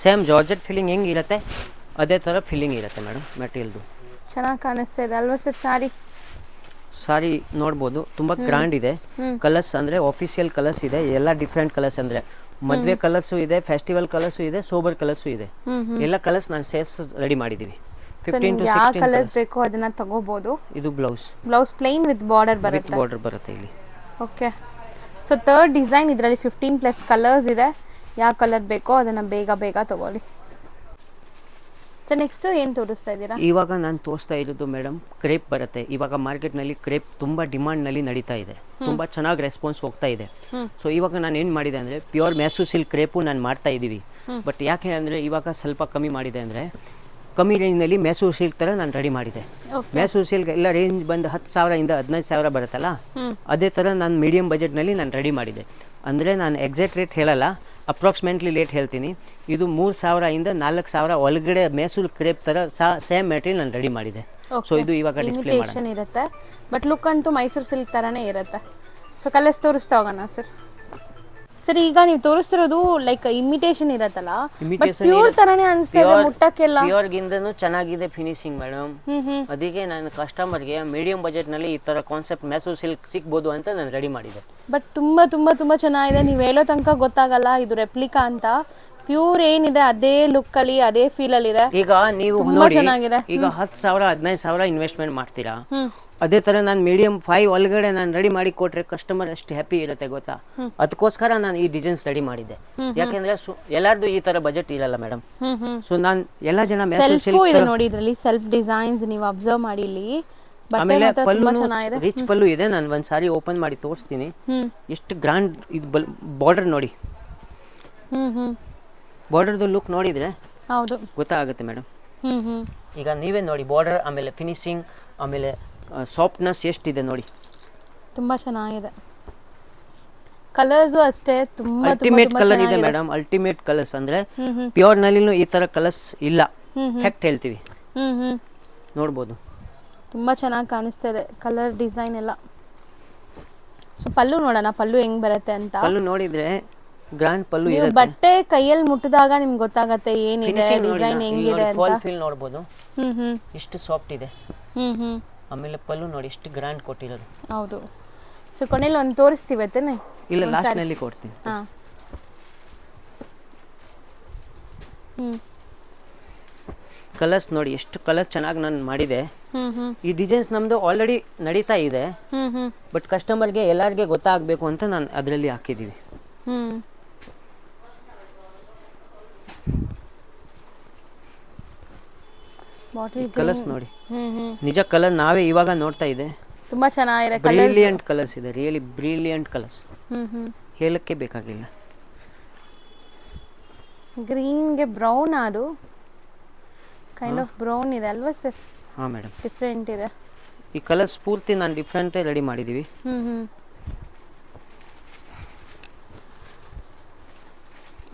ಸೇಮ್ ಜಾರ್ಜೆಟ್ ಫೀಲಿಂಗ್ ಹೆಂಗೆ ಇರುತ್ತೆ ಅದೇ ಥರ ಫೀಲಿಂಗ್ ಇರುತ್ತೆ ಮೇಡಮ್. ಮೆಟೀರಿಯಲ್ದು ಚೆನ್ನಾಗಿ ಕಾಣಿಸ್ತಾ ಇದೆ ಅಲ್ವಾ ಸರ್? ಸಾರಿ ನೋಡ್ಬೋದು, ತುಂಬ ಗ್ರ್ಯಾಂಡ್ ಇದೆ. ಕಲರ್ಸ್ ಅಂದರೆ ಆಫಿಷಿಯಲ್ ಕಲರ್ಸ್ ಇದೆ, ಎಲ್ಲ ಡಿಫ್ರೆಂಟ್ ಕಲರ್ಸ್. ಅಂದರೆ ಮದುವೆ ಕಲರ್ಸು ಇದೆ, ಫೆಸ್ಟಿವಲ್ ಕಲರ್ಸು ಇದೆ, ಸೋಬರ್ ಕಲರ್ಸು ಇದೆ. ಎಲ್ಲ ಕಲರ್ಸ್ ನಾನು ಸೇಲ್ಸ್ ರೆಡಿ ಮಾಡಿದ್ದೀವಿ. 15 to 16 ಕಲರ್ಸ್ ಬೇಕೋ ಅದನ್ನ ತಗೋಬಹುದು. ಇದು ಬ್ಲೌಸ್ ಪ್ಲೇನ್ ವಿತ್ ಬಾರ್ಡರ್ ಬರುತ್ತೆ ಇಲ್ಲಿ. ಓಕೆ, ಸೊ ಥರ್ಡ್ ಡಿಸೈನ್ ಇದರಲ್ಲಿ 15+ ಕಲರ್ಸ್ ಇದೆ. ಯಾವ ಕಲರ್ ಬೇಕೋ ಅದನ್ನ ಬೇಗ ಬೇಗ ತಗೊಳ್ಳಿ. ಸೊ ನೆಕ್ಸ್ಟ್ ಏನು ತೋರಿಸ್ತಾ ಇದ್ದೀರಾ? ಇವಾಗ ನಾನು ತೋರಿಸ್ತಾ ಇರೋದು ಮೇಡಮ್ ಕ್ರೇಪ್ ಬರುತ್ತೆ. ಇವಾಗ ಮಾರ್ಕೆಟ್ನಲ್ಲಿ ಕ್ರೇಪ್ ತುಂಬ ಡಿಮಾಂಡ್ನಲ್ಲಿ ನಡೀತಾ ಇದೆ, ತುಂಬ ಚೆನ್ನಾಗಿ ರೆಸ್ಪಾನ್ಸ್ ಹೋಗ್ತಾ ಇದೆ. ಸೊ ಇವಾಗ ನಾನು ಏನು ಮಾಡಿದೆ ಅಂದರೆ ಪ್ಯೂರ್ ಮ್ಯಾಸು ಸಿಲ್ಕ್ ಕ್ರೇಪು ನಾನು ಮಾಡ್ತಾ ಇದ್ದೀವಿ. ಬಟ್ ಯಾಕೆ ಅಂದರೆ ಇವಾಗ ಸ್ವಲ್ಪ ಕಮ್ಮಿ ಮಾಡಿದೆ, ಅಂದರೆ ಕಮ್ಮಿ ರೇಂಜ್ನಲ್ಲಿ ಮ್ಯಾಸೂರ್ ಸಿಲ್ಕ್ ಥರ ನಾನು ರೆಡಿ ಮಾಡಿದೆ. ಮ್ಯಾಸೂರ್ ಸಿಲ್ಕ್ ಎಲ್ಲ ರೇಂಜ್ ಬಂದು 10,000 ಇಂದ 15,000 ಬರುತ್ತಲ್ಲ, ಅದೇ ಥರ ನಾನು ಮೀಡಿಯಮ್ ಬಜೆಟ್ನಲ್ಲಿ ನಾನು ರೆಡಿ ಮಾಡಿದೆ. ಅಂದರೆ ನಾನು ಎಕ್ಸಾಕ್ಟ್ ರೇಟ್ ಹೇಳಲ್ಲ, ಅಪ್ರಾಕ್ಸಿಮೇಟ್ಲಿ ರೇಟ್ ಹೇಳ್ತೀನಿ. ಇದು 3,000 ಇಂದ 4,000 ಒಳಗಡೆ ಮ್ಯಾಸೂರ್ ಕ್ರೇಪ್ ಥರ ಸೇಮ್ ಮೆಟೀರಿಯಲ್ ನಾನು ರೆಡಿ ಮಾಡಿದೆ. ಸೊ ಇದು ಇವಾಗ ಡಿಸ್ಪ್ಲೇ ಇರುತ್ತೆ, ಬಟ್ ಲುಕ್ ಅಂತೂ ಮೈಸೂರು ಸಿಲ್ಕ್ ಥರನೇ ಇರುತ್ತೆ. ಸೊ ಕಲರ್ಸ್ ತೋರಿಸ್ತಾ ಹೋಗೋಣ ಸರ್. ಸರ್ ಈಗ ನೀವು ತೋರಿಸ್ತಿರೋದು ಲೈಕ್ ಇಮಿಟೇಷನ್ ಇರತ್ತಲ್ಲ, ಬಟ್ ಪ್ಯೂರ್ ತರನೇ ಅನಿಸ್ತಾ ಇದೆ ಮುಟ್ಟಕ್ಕೆಲ್ಲ. ಪ್ಯೂರ್ ಗಿಂತನೂ ಚೆನ್ನಾಗಿದೆ ಫಿನಿಶಿಂಗ್ ಮೇಡಮ್. ಅದಕ್ಕೆ ನಾನು ಕಸ್ಟಮರ್ಗೆ ಮೀಡಿಯಂ ಬಜೆಟ್ ನಲ್ಲಿ ಈ ತರ ಕಾನ್ಸೆಪ್ಟ್ ಮ್ಯಾಸೂರ್ ಸಿಲ್ಕ್ ಸಿಗ್ಬೋದು ಅಂತ ನಾನು ರೆಡಿ ಮಾಡಿದೆ. ಬಟ್ ತುಂಬಾ ತುಂಬಾ ತುಂಬಾ ಚೆನ್ನಾಗಿದೆ. ನೀವು ಹೇಳೋ ತನಕ ಗೊತ್ತಾಗಲ್ಲ ಇದು ರೆಪ್ಲಿಕಾ ಅಂತ. ಪ್ಯೂರ್ ಏನಿದೆ ಅದೇ ಲುಕ್ ಅಲ್ಲಿ ಅದೇ ಫೀಲ್ ಅಲ್ಲಿ ಇದೆ. ಈಗ ನೀವು ನೋಡಿ, ಈಗ 10,000 15,000 ಇನ್ವೆಸ್ಟ್ಮೆಂಟ್ ಮಾಡ್ತೀರಾ, ಅದೇ ತರ ನಾನು ಮೀಡಿಯಂ 5 ಒಳಗಡೆ ನಾನು ರೆಡಿ ಮಾಡಿ ಕೊಟ್ರೆ ಕಸ್ಟಮರ್ ಎಷ್ಟು ಹ್ಯಾಪಿ ಇರುತ್ತೆ ಗೊತ್ತಾ. ಅದಕ್ಕೋಸ್ಕರ ನಾನು ಈ ಡಿಸೈನ್ಸ್ ರೆಡಿ ಮಾಡಿದ್ದೆ. ಯಾಕೆಂದ್ರೆ ಎಲ್ಲಾರ್ದು ಈ ತರ ಬಜೆಟ್ ಇರಲ್ಲ ಮೇಡಮ್. ಸೊ ನಾನು ಎಲ್ಲ ಜನ ನೋಡಿ ಇದರಲ್ಲಿ ಸೆಲ್ಫ್ ಡಿಸೈನ್ಸ್ ನೀವು ಅಬ್ಸರ್ವ್ ಮಾಡಿ ಇಲ್ಲಿ. ಆಮೇಲೆ ಪಲ್ಲು ರಿಚ್ ಪಲ್ಲು ಇದೆ. ನಾನು ಒಂದ್ ಸಾರಿ ಓಪನ್ ಮಾಡಿ ತೋರಿಸ್ತೀನಿ ಎಷ್ಟು ಗ್ರ್ಯಾಂಡ್ ಇದು. ಬಾರ್ಡರ್ ನೋಡಿ, ಬಾರ್ಡರ್ದು ಲುಕ್ ನೋಡಿದ್ರೆ ಹೌದು ಗೊತ್ತಾಗುತ್ತೆ ಮೇಡಮ್. ಈಗ ನೀವೇ ನೋಡಿ ಬಾರ್ಡರ್, ಆಮೇಲೆ ಫಿನಿಶಿಂಗ್, ಆಮೇಲೆ ಸಾಫ್ಟ್ನೆಸ್ ಎಷ್ಟಿದೆ ನೋಡಿ. ತುಂಬಾ ಚೆನ್ನಾಗಿದೆ. ಕಲರ್ಸ್ ಅಷ್ಟೇ ತುಂಬಾ ಅಲ್ಟಿಮೇಟ್ ಕಲರ್ ಇದೆ ಮೇಡಮ್. ಅಲ್ಟಿಮೇಟ್ ಕಲರ್ಸ್ ಅಂದ್ರೆ ಪ್ಯೂರ್ ನಲ್ಲಿನೂ ಈ ತರ ಕಲರ್ಸ್ ಇಲ್ಲ. ಫ್ಯಾಕ್ಟ್ ಹೇಳ್ತೀವಿ, ನೋಡ್ಬೋದು. ತುಂಬಾ ಚೆನ್ನಾಗಿ ಕಾಣಿಸ್ತಾ ಇದೆ ಕಲರ್ ಡಿಸೈನ್ ಎಲ್ಲ. ಸೊ ಪಲ್ಲು ನೋಡೋಣ, ಪಲ್ಲು ಹೆಂಗ್ ಬರುತ್ತೆ ಅಂತ. ಪಲ್ಲು ನೋಡಿದ್ರೆ ಗ್ರ್ಯಾಂಡ್ ಪಲ್ಲು ಇದೆ. ಬಟ್ಟೆ ಕೈಯಲ್ಲಿ ಮುಟ್ಟಿದಾಗ ನಿಮ್ಗೆ ಗೊತ್ತಾಗತ್ತೆ ಏನಿದೆ ಡಿಸೈನ್ ಹೆಂಗಿದೆ ಅಂತ. ಫಾಲ್ ಫೀಲ್ ನೋಡ್ಬೋದು, ಎಷ್ಟು ಸಾಫ್ಟ್ ಇದೆ. ಆಮೇಲೆ ಪಲ್ಲು ನೋಡಿ ಎಷ್ಟು ಗ್ರ್ಯಾಂಡ್ ಕೊಟ್ಟಿರೋದು. ಹೌದು. ಸೊ ಕೊನೆಯಲ್ಲಿ ಒಂದು ತೋರಿಸ್ತೀವತ್ತೇನೆ? ಇಲ್ಲ, ಲಾಸ್ಟ್ ನಲ್ಲಿ ಕೊಡ್ತೀನಿ. ಕಲರ್ಸ್ ನೋಡಿ ಎಷ್ಟು ಕಲರ್ ಚೆನ್ನಾಗಿ ನಾನು ಮಾಡಿದೆ. ಈ ಡಿಸೈನ್ಸ್ ನಮ್ದು ಆಲ್ರೆಡಿ ನಡೀತಾ ಇದೆ, ಬಟ್ ಕಸ್ಟಮರ್ಗೆ ಎಲ್ಲರಿಗೆ ಗೊತ್ತಾಗಬೇಕು ಅಂತ ನಾನು ಅದರಲ್ಲಿ ಹಾಕಿದ್ದೀವಿ. ಕಲರ್ಸ್ ನೋಡಿ, ನಿಜ ಕಲರ್ ನಾವೇ ಇವಾಗ ನೋಡ್ತಾ ಇದೆ. ತುಂಬಾ ಚೆನ್ನಾಗಿದೆ. ಬ್ರಿಲಿಯಂಟ್ ಕಲರ್ಸ್ ಇದೆ, ರಿಯಲಿ ಬ್ರಿಲಿಯಂಟ್ ಕಲರ್ಸ್. ಹೇಳಕ್ಕೆ ಬೇಕಾಗಿಲ್ಲ. ಗ್ರೀನ್ಗೆ ಬ್ರೌನ್, ಅದು ಕೈಂಡ್ ಆಫ್ ಬ್ರೌನ್ ಇದೆ ಅಲ್ವಾ ಸರ್? ಹಾ ಮೇಡಮ್, ಡಿಫ್ರೆಂಟ್ ಇದೆ. ಈ ಕಲರ್ಸ್ ಪೂರ್ತಿ ನಾನು ಡಿಫ್ರೆಂಟ್ ರೆಡಿ ಮಾಡಿದೀವಿ.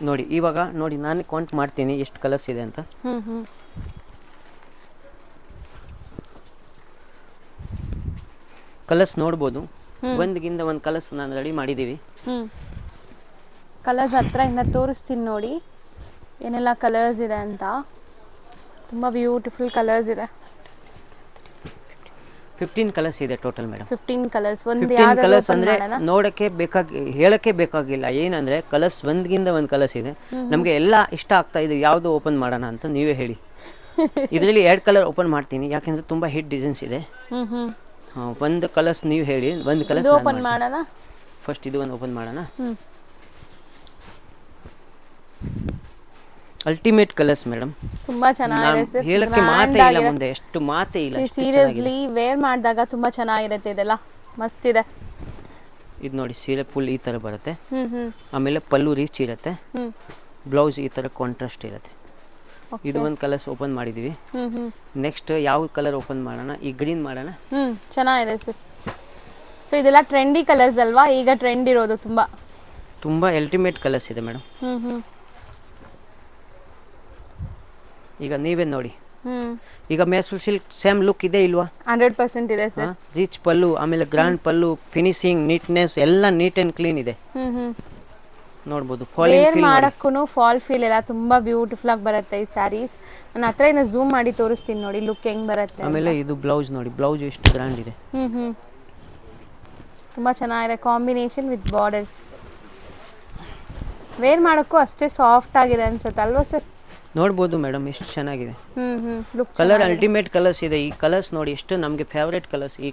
ನೋಡಿ ಇವಾಗ ನೋಡಿ ನಾನು ಕೌಂಟ್ ಮಾಡ್ತೀನಿ ಎಷ್ಟು ಕಲರ್ಸ್ ಇದೆ ಅಂತ. ಕಲರ್ಸ್ ನೋಡ್ಬೋದು, ಒಂದ್ಗಿಂತ ಒಂದು ಕಲರ್ಸ್ ನಾನು ರೆಡಿ ಮಾಡಿದ್ದೀವಿ. ಕಲರ್ಸ್ ಹತ್ರದಿಂದ ತೋರಿಸ್ತೀನಿ ನೋಡಿ ಏನೆಲ್ಲ ಕಲರ್ಸ್ ಇದೆ ಅಂತ. ತುಂಬ ಬ್ಯೂಟಿಫುಲ್ ಕಲರ್ಸ್ ಇದೆ. 15 ಕಲರ್ಸ್ ಇದೆ ಟೋಟಲ್ ಮೇಡಮ್. 15 ಕಲರ್ಸ್. ಒಂದು 15 ಕಲರ್ಸ್ ಅಂದ್ರೆ ನೋಡಕ್ಕೆ ಹೇಳಕ್ಕೆ ಬೇಕಾಗಿಲ್ಲ. ಏನಂದ್ರೆ ಕಲರ್ಸ್ ಒಂದ್ಗಿಂತ ಒಂದು ಕಲರ್ಸ್ ಇದೆ. ನಮಗೆ ಎಲ್ಲ ಇಷ್ಟ ಆಗ್ತಾ ಇದೆ, ಯಾವುದು ಓಪನ್ ಮಾಡೋಣ ಅಂತ ನೀವೇ ಹೇಳಿ. ಇದರಲ್ಲಿ 2 ಕಲರ್ ಓಪನ್ ಮಾಡ್ತೀನಿ, ಯಾಕೆಂದ್ರೆ ತುಂಬಾ ಹಿಟ್ ಡಿಸೈನ್ಸ್ ಇದೆ. ಒಂದು ಕಲರ್ಸ್ ನೀವು ಹೇಳಿ, ಒಂದು ಕಲರ್ ಓಪನ್ ಮಾಡೋಣ. ಫಸ್ಟ್ ಇದು ಒಂದು ಓಪನ್ ಮಾಡೋಣ. Ultimate colours madam. ತುಂಬಾ ಚೆನ್ನಾಗಿದೆ ಸರ್, ಹೇಳಕ್ಕೆ ಮಾತೇ ಇಲ್ಲ ಮುಂದೆ, ಎಷ್ಟು ಮಾತೇ ಇಲ್ಲ. ಸೀರಿಯಸ್ಲಿ ವೇರ್ ಮಾಡಿದಾಗ ತುಂಬಾ ಚೆನ್ನಾಗಿರುತ್ತೆ ಇದೆಲ್ಲ, ಮಸ್ತ್ ಇದೆ. ಇದು ನೋಡಿ ಸೀರೆ ಫುಲ್ ಈ ಥರ ಬರುತ್ತೆ. ಹ್ಮ್ ಆಮೇಲೆ ಪಲ್ಲು ರೀಚ್ ಇರುತ್ತೆ, ಹ್ಮ್ ಬ್ಲೌಸ್ ಈ ಥರ ಕಾಂಟ್ರಾಸ್ಟ್ ಇರುತ್ತೆ. ಇದು ಒಂದು ಕಲರ್ಸ್ ಓಪನ್ ಮಾಡಿದ್ದೀವಿ. ನೆಕ್ಸ್ಟ್ ಯಾವ ಕಲರ್ ಓಪನ್ ಮಾಡೋಣ? ಈ ಗ್ರೀನ್ ಮಾಡೋಣ. ಚೆನ್ನಾಗಿದೆ ಸರ್. ಸೊ ಇದೆಲ್ಲ ಟ್ರೆಂಡಿ ಕಲರ್ಸ್ ಅಲ್ವಾ, ಈಗ ಟ್ರೆಂಡ್ ಇರೋದು ತುಂಬಾ ಅಲ್ಟಿಮೇಟ್ ಕಲರ್ಸ್ ಇದೆ ಮೇಡಮ್. ಈಗ ನೀವೇ ನೋಡಿ, ಈಗ ಮೈಸೂರು ಸಿಲ್ಕ್ ಸೇಮ್ ಲುಕ್ ಇದೆ ಇಲ್ವಾ? 100% ಇದೆ ಸರ್. ರಿಚ್ ಪಲ್ಲು, ಆಮೇಲೆ ಗ್ರ್ಯಾಂಡ್ ಪಲ್ಲು, ಫಿನಿಶಿಂಗ್, ನೀಟ್ನೆಸ್ ಎಲ್ಲ ನೀಟ್ ಅಂಡ್ ಕ್ಲೀನ್ ಇದೆ. ನೋಡ್ಬೋದು. ವೇರ್ ಮಾಡಕ್ಕೂ ಫಾಲ್ ಫೀಲ್ ಎಲ್ಲ ತುಂಬಾ ಬ್ಯೂಟಿಫುಲ್ ಆಗಿ ಬರುತ್ತೆ ಈ ಸ್ಯಾರೀಸ್. ನಾನು ಹತ್ರದಿಂದ ಝೂಮ್ ಮಾಡಿ ತೋರಿಸ್ತೀನಿ ನೋಡಿ ಲುಕ್ ಹೆಂಗ್ ಬರುತ್ತೆ. ಆಮೇಲೆ ಇದು ಬ್ಲೌಸ್ ನೋಡಿ, ಬ್ಲೌಸ್ ಎಷ್ಟು ಗ್ರ್ಯಾಂಡ್ ಇದೆ. ತುಂಬಾ ಚೆನ್ನಾಗಿದೆ ಕಾಂಬಿನೇಷನ್ ವಿತ್ ಬಾರ್ಡರ್ಸ್. ವೇರ್ ಮಾಡೋಕ್ಕೂ ಅಷ್ಟೇ ಸಾಫ್ಟ್ ಆಗಿದೆ ಅನ್ಸುತ್ತೆ ಅಲ್ವಾ ಸರ್? ನೋಡ್ಬೋದು ಮೇಡಮ್ ಎಷ್ಟು ಚೆನ್ನಾಗಿದೆ. ಕಲರ್ ಅಲ್ಟಿಮೇಟ್ ಕಲರ್ಸ್ ಇದೆ. ಈ ಕಲರ್ಸ್ ನೋಡಿ ಎಷ್ಟು ನಮಗೆ ಫೇವರೇಟ್ ಕಲರ್ಸ್. ಈ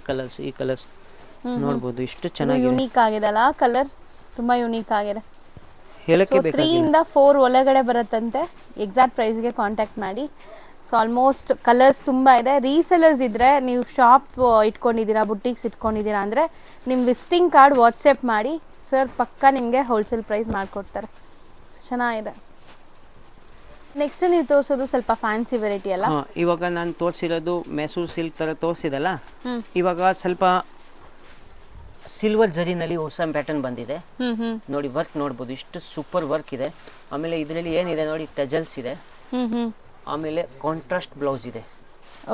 ಕಲರ್ಸ್ ನೋಡ್ಬೋದು ಎಷ್ಟು ಚೆನ್ನಾಗಿದೆ. ಯುನೀಕ್ ಆಗಿದೆ ಅಲ್ಲ ಕಲರ್, ತುಂಬಾ ಯುನೀಕ್ ಆಗಿದೆ. ಹೇಳಕ್ಕೆ 3 ಇಂದ 4 ಒಳಗಡೆ ಬರುತ್ತಂತೆ. ಎಕ್ಸಾಕ್ಟ್ ಪ್ರೈಸ್ಗೆ ಕಾಂಟ್ಯಾಕ್ಟ್ ಮಾಡಿ. ಸೊ ಆಲ್ಮೋಸ್ಟ್ ಕಲರ್ಸ್ ತುಂಬ ಇದೆ. ರೀಸೆಲರ್ಸ್ ಇದ್ದರೆ ನೀವು ಶಾಪ್ ಇಟ್ಕೊಂಡಿದ್ದೀರಾ, ಬುಟ್ಟಿಕ್ಸ್ ಇಟ್ಕೊಂಡಿದ್ದೀರಾ ಅಂದರೆ ನಿಮ್ಮ ವಿಸಿಟಿಂಗ್ ಕಾರ್ಡ್ ವಾಟ್ಸಪ್ ಮಾಡಿ, ಸರ್ ಪಕ್ಕ ನಿಮಗೆ ಹೋಲ್ಸೇಲ್ ಪ್ರೈಸ್ ಮಾಡಿಕೊಡ್ತಾರೆ. ಚೆನ್ನಾಗಿದೆ. ನೆಕ್ಸ್ಟ್ ನೀವು ತೋರಿಸೋದು ಸ್ವಲ್ಪ ಫ್ಯಾನ್ಸಿ ವೆರೈಟಿ ಅಲ್ಲ? ಇವಾಗ ನಾನು ತೋರಿಸಿರೋದು ಮೈಸೂರು ಸಿಲ್ಕ್ ಥರ ತೋರಿಸಿದಲ್ಲ, ಇವಾಗ ಸ್ವಲ್ಪ ಸಿಲ್ವರ್ ಜರಿನಲ್ಲಿ ಹೊಸ ಪ್ಯಾಟರ್ನ್ ಬಂದಿದೆ ನೋಡಿ. ವರ್ಕ್ ನೋಡ್ಬೋದು, ಇಷ್ಟು ಸೂಪರ್ ವರ್ಕ್ ಇದೆ. ಆಮೇಲೆ ಇದರಲ್ಲಿ ಏನಿದೆ ನೋಡಿ, ಟಜಲ್ಸ್ ಇದೆ. ಆಮೇಲೆ ಕಾಂಟ್ರಾಸ್ಟ್ ಬ್ಲೌಸ್ ಇದೆ.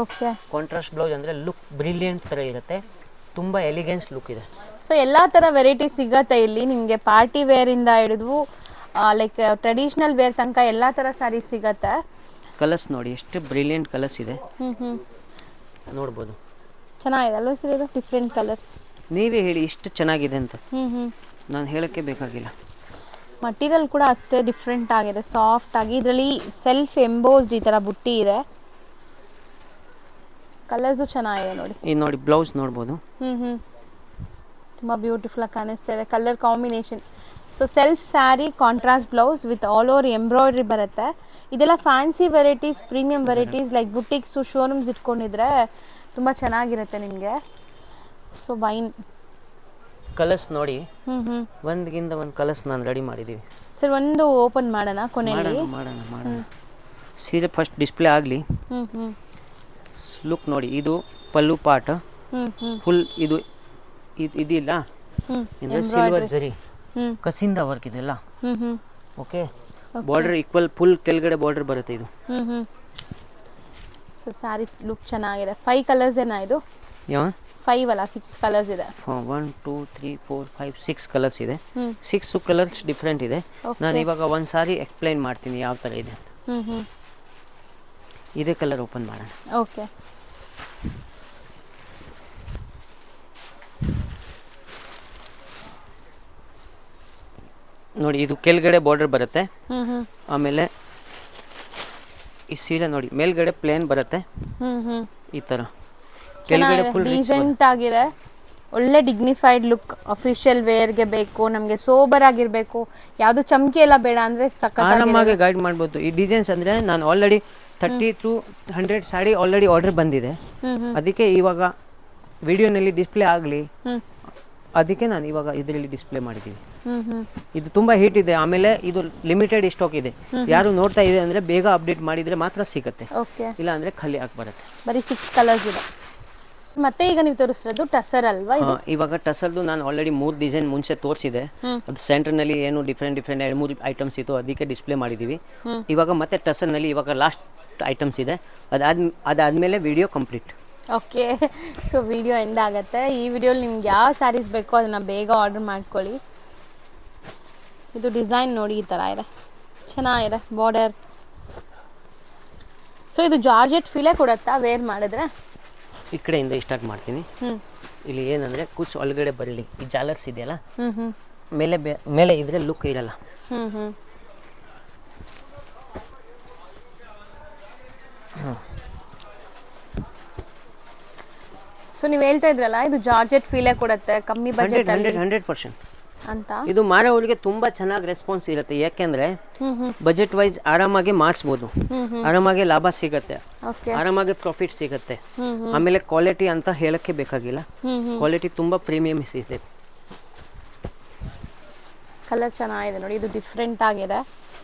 ಓಕೆ, ಕಾಂಟ್ರಾಸ್ಟ್ ಬ್ಲೌಸ್ ಅಂದರೆ ಲುಕ್ ಬ್ರಿಲಿಯಂಟ್ ಥರ ಇರುತ್ತೆ, ತುಂಬ ಎಲಿಗೆನ್ಸ್ ಲುಕ್ ಇದೆ. ಸೊ ಎಲ್ಲ ಥರ ವೆರೈಟಿ ಸಿಗತ್ತೆ ಇಲ್ಲಿ ನಿಮಗೆ. ಪಾರ್ಟಿ ವೇರಿಂದ ಹಿಡಿದು ಲೈಕ್ ಟ್ರೆಡಿಷನಲ್ ವೇರ್ ತನಕ ಎಲ್ಲ ಥರ ಸ್ಯಾರೀಸ್ ಸಿಗತ್ತೆ. ಕಲರ್ಸ್ ನೋಡಿ ಎಷ್ಟು ಬ್ರಿಲಿಯಂಟ್ ಕಲರ್ಸ್ ಇದೆ. ನೋಡ್ಬೋದು. ಚೆನ್ನಾಗಿದೆ ಅಲ್ವಾ ಸರ್? ಇದು ಡಿಫ್ರೆಂಟ್ ಕಲರ್. ನೀವೇ ಹೇಳಿ ಎಷ್ಟು ಚೆನ್ನಾಗಿದೆ ಅಂತ. ನಾನು ಹೇಳಕ್ಕೆ ಬೇಕಾಗಿಲ್ಲ. ಮಟೀರಿಯಲ್ ಕೂಡ ಅಷ್ಟೇ ಡಿಫ್ರೆಂಟ್ ಆಗಿದೆ, ಸಾಫ್ಟ್ ಆಗಿ. ಇದರಲ್ಲಿ ಸೆಲ್ಫ್ ಎಂಬೋಸ್ಡ್ ಈ ಥರ ಬುಟ್ಟಿ ಇದೆ. ಕಲರ್ಸು ಚೆನ್ನಾಗಿದೆ ನೋಡಿ. ಈ ನೋಡಿ ಬ್ಲೌಸ್ ನೋಡ್ಬೋದು. ತುಂಬ ಬ್ಯೂಟಿಫುಲ್ ಆಗಿ ಕಾಣಿಸ್ತಾ ಇದೆ colour combination. So self sari, contrast blouse with all over embroidery ಬರುತ್ತೆ. ಇದೆಲ್ಲ fancy varieties, premium varieties like boutiques, showrooms ಇಟ್ಕೊಂಡಿದ್ರೆ ತುಂಬ ಚೆನ್ನಾಗಿರುತ್ತೆ ನಿಮಗೆ. ಸೊ ವೈನ್ ಕಲರ್ಸ್ ನೋಡಿ, ಒಂದ್ಗಿಂತ ಒಂದು ಕಲರ್ಸ್ ನಾನು ರೆಡಿ ಮಾಡಿದ್ದೀವಿ ಸರ್. ಒಂದು ಓಪನ್ ಮಾಡೋಣ ಕೊನೆಯಲ್ಲಿ. ಮಾಡೋಣ. ಸೀರೆ ಫಸ್ಟ್ ಡಿಸ್ಪ್ಲೇ ಆಗಲಿ. ಲುಕ್ ನೋಡಿ, ಇದು ಪಲ್ಲು ಪಾರ್ಟ್ ಫುಲ್. ಇದು ಇದಿಲ್ಲ ಅಂದರೆ ಸಿಲ್ವರ್ ಜರಿ ಕಸಿಂದ ವರ್ಕ್ ಇದೆಲ್ಲ. ಓಕೆ, ಬಾರ್ಡರ್ ಈಕ್ವಲ್ ಫುಲ್ ಕೆಳಗಡೆ ಬಾರ್ಡರ್ ಬರುತ್ತೆ ಇದು. ಸೊ ಸ್ಯಾರಿ ಲುಕ್ ಚೆನ್ನಾಗಿದೆ. 5 ಕಲರ್ಸ್ ಏನಾ ಇದು? 5 ಅಲ್ಲ 6 ಕಲರ್ಸ್ ಇದೆ. 1 2 3 4 5 6 ಕಲರ್ಸ್ ಇದೆ. 6 ಕಲರ್ಸ್ ಡಿಫ್ರೆಂಟ್ ಇದೆ. ನಾನು ಇವಾಗ ಒಂದು ಸಾರಿ ಎಕ್ಸ್ಪ್ಲೈನ್ ಮಾಡ್ತೀನಿ ಯಾವ ಥರ ಇದೆ ಅಂತ. ಇದೇ ಕಲರ್ ಓಪನ್ ಮಾಡೋಣ. ಓಕೆ, ನೋಡಿ ಇದು ಕೆಳಗಡೆ ಬಾರ್ಡರ್ ಬರುತ್ತೆ. ಆಮೇಲೆ ಈ ಸೀರೆ ನೋಡಿ ಮೇಲ್ಗಡೆ ಪ್ಲೇನ್ ಬರುತ್ತೆ ಈ ತರ. ಕೆಳಗಡೆ ಫುಲ್ ಡೀಸೆಂಟ್ ಆಗಿದೆ, ಒಳ್ಳೆ ಡಿಗ್ನಿಫೈಡ್ ಲುಕ್. ಅಫಿಷಿಯಲ್ ವೇರ್ಗೆ ಬೇಕು, ನಮಗೆ ಸೋಬರ್ ಆಗಿರಬೇಕು, ಯಾವುದು ಚಮಕಿ ಎಲ್ಲ ಬೇಡ ಅಂದರೆ ಸಖತ್ತಾಗಿ ಆರಾಮಾಗಿ ಗೈಡ್ ಮಾಡ್ಬೋದು. ಈ ಡಿಸೈನ್ಸ್ ಅಂದರೆ ನಾನು already 30 to 100 sari already order ಬಂದಿದೆ. ಅದಕ್ಕೆ ಇವಾಗ ವಿಡಿಯೋನಲ್ಲಿ ಡಿಸ್ಪ್ಲೇ ಆಗಲಿ, ಅದಕ್ಕೆ ನಾನು ಇವಾಗ ಇದರಲ್ಲಿ ಡಿಸ್ಪ್ಲೇ ಮಾಡಿದ್ದೀವಿ. ಇದು ತುಂಬ ಹೀಟ್ ಇದೆ. ಆಮೇಲೆ ಇದು ಲಿಮಿಟೆಡ್ ಸ್ಟಾಕ್ ಇದೆ. ಯಾರು ನೋಡ್ತಾ ಇದೆ ಅಂದರೆ ಬೇಗ ಅಪ್ಡೇಟ್ ಮಾಡಿದರೆ ಮಾತ್ರ ಸಿಗುತ್ತೆ, ಇಲ್ಲ ಅಂದರೆ ಖಾಲಿ ಆಗಿ ಬರುತ್ತೆ. ಬರೀ 6 ಕಲರ್ಸ್ ಇದೆ. ಮತ್ತೆ ಈಗ ನೀವು ತೋರಿಸ್ತಿರೋದು ಟಸರ್ ಅಲ್ವಾ? ಇವಾಗ ಟಸರ್ದು ನಾನು ಆಲ್ರೆಡಿ 3 ಡಿಸೈನ್ ಮುಂಚೆ ತೋರಿಸಿದೆ. ಅದು ಸೆಂಟರ್ನಲ್ಲಿ ಏನು ಡಿಫ್ರೆಂಟ್ 2-3 ಐಟಮ್ಸ್ ಇತ್ತು, ಅದಕ್ಕೆ ಡಿಸ್ಪ್ಲೇ ಮಾಡಿದ್ದೀವಿ. ಇವಾಗ ಮತ್ತೆ ಟಸರ್ನಲ್ಲಿ ಇವಾಗ ಲಾಸ್ಟ್ ಐಟಮ್ಸ್ ಇದೆ. ಅದಾದಮೇಲೆ video complete. Okay, so video end ಆಗುತ್ತೆ. ಈ ವಿಡಿಯೋಲಿ ನಿಮ್ಗೆ ಯಾವ ಸ್ಯಾರೀಸ್ ಬೇಕೋ ಅದನ್ನು ಬೇಗ ಆರ್ಡರ್ ಮಾಡ್ಕೊಳ್ಳಿ. ಇದು ಡಿಸೈನ್ ನೋಡಿ, ಈ ಥರ ಇದೆ, ಚೆನ್ನಾಗಿದೆ ಬಾರ್ಡರ್. ಸೊ ಇದು ಜಾರ್ಜೆಟ್ ಫೀಲೇ ಕೊಡುತ್ತಾ ವೇರ್ ಮಾಡಿದ್ರೆ? ಈ ಕಡೆಯಿಂದ ಸ್ಟಾರ್ಟ್ ಮಾಡ್ತೀನಿ. ಇಲ್ಲಿ ಏನಂದರೆ ಕುಚ್ ಒಳಗಡೆ ಬರಲಿ. ಈ ಜಾಲರ್ಸ್ ಇದೆಯಲ್ಲ, ಮೇಲೆ ಇದ್ರೆ ಲುಕ್ ಇರಲ್ಲ. ಸೊ ನೀವು ಹೇಳ್ತಾ ಇದ್ರಲ್ಲ, ಇದು ಜಾರ್ಜೆಟ್ ಫೀಲೇ ಕೊಡುತ್ತೆ, ಕಮ್ಮಿ ಬಜೆಟ್ ಅಲ್ಲಿ. 100%. ಅಂತ. ಇದು ಮಾರೋರಿಗೆ ತುಂಬಾ ಚೆನ್ನಾಗಿ ರೆಸ್ಪಾನ್ಸ್ ಇರುತ್ತೆ, ಯಾಕೆಂದ್ರೆ ಬಜೆಟ್ ವೈಸ್ ಆರಾಮಾಗಿ ಮಾಡಿಸ್ಬೋದು, ಆರಾಮಾಗಿ ಲಾಭ ಸಿಗತ್ತೆ, ಓಕೆ ಆರಾಮಾಗಿ ಪ್ರಾಫಿಟ್ ಸಿಗತ್ತೆ. ಆಮೇಲೆ ಕ್ವಾಲಿಟಿ ಅಂತ ಹೇಳಕ್ಕೆ ಬೇಕಾಗಿಲ್ಲ, ಕ್ವಾಲಿಟಿ ತುಂಬಾ ಪ್ರೀಮಿಯಂ ಇದೆ. ಕಲರ್ ಚೆನ್ನಾಗಿದೆ ನೋಡಿ, ಇದು ಡಿಫ್ರೆಂಟ್ ಆಗಿದೆ,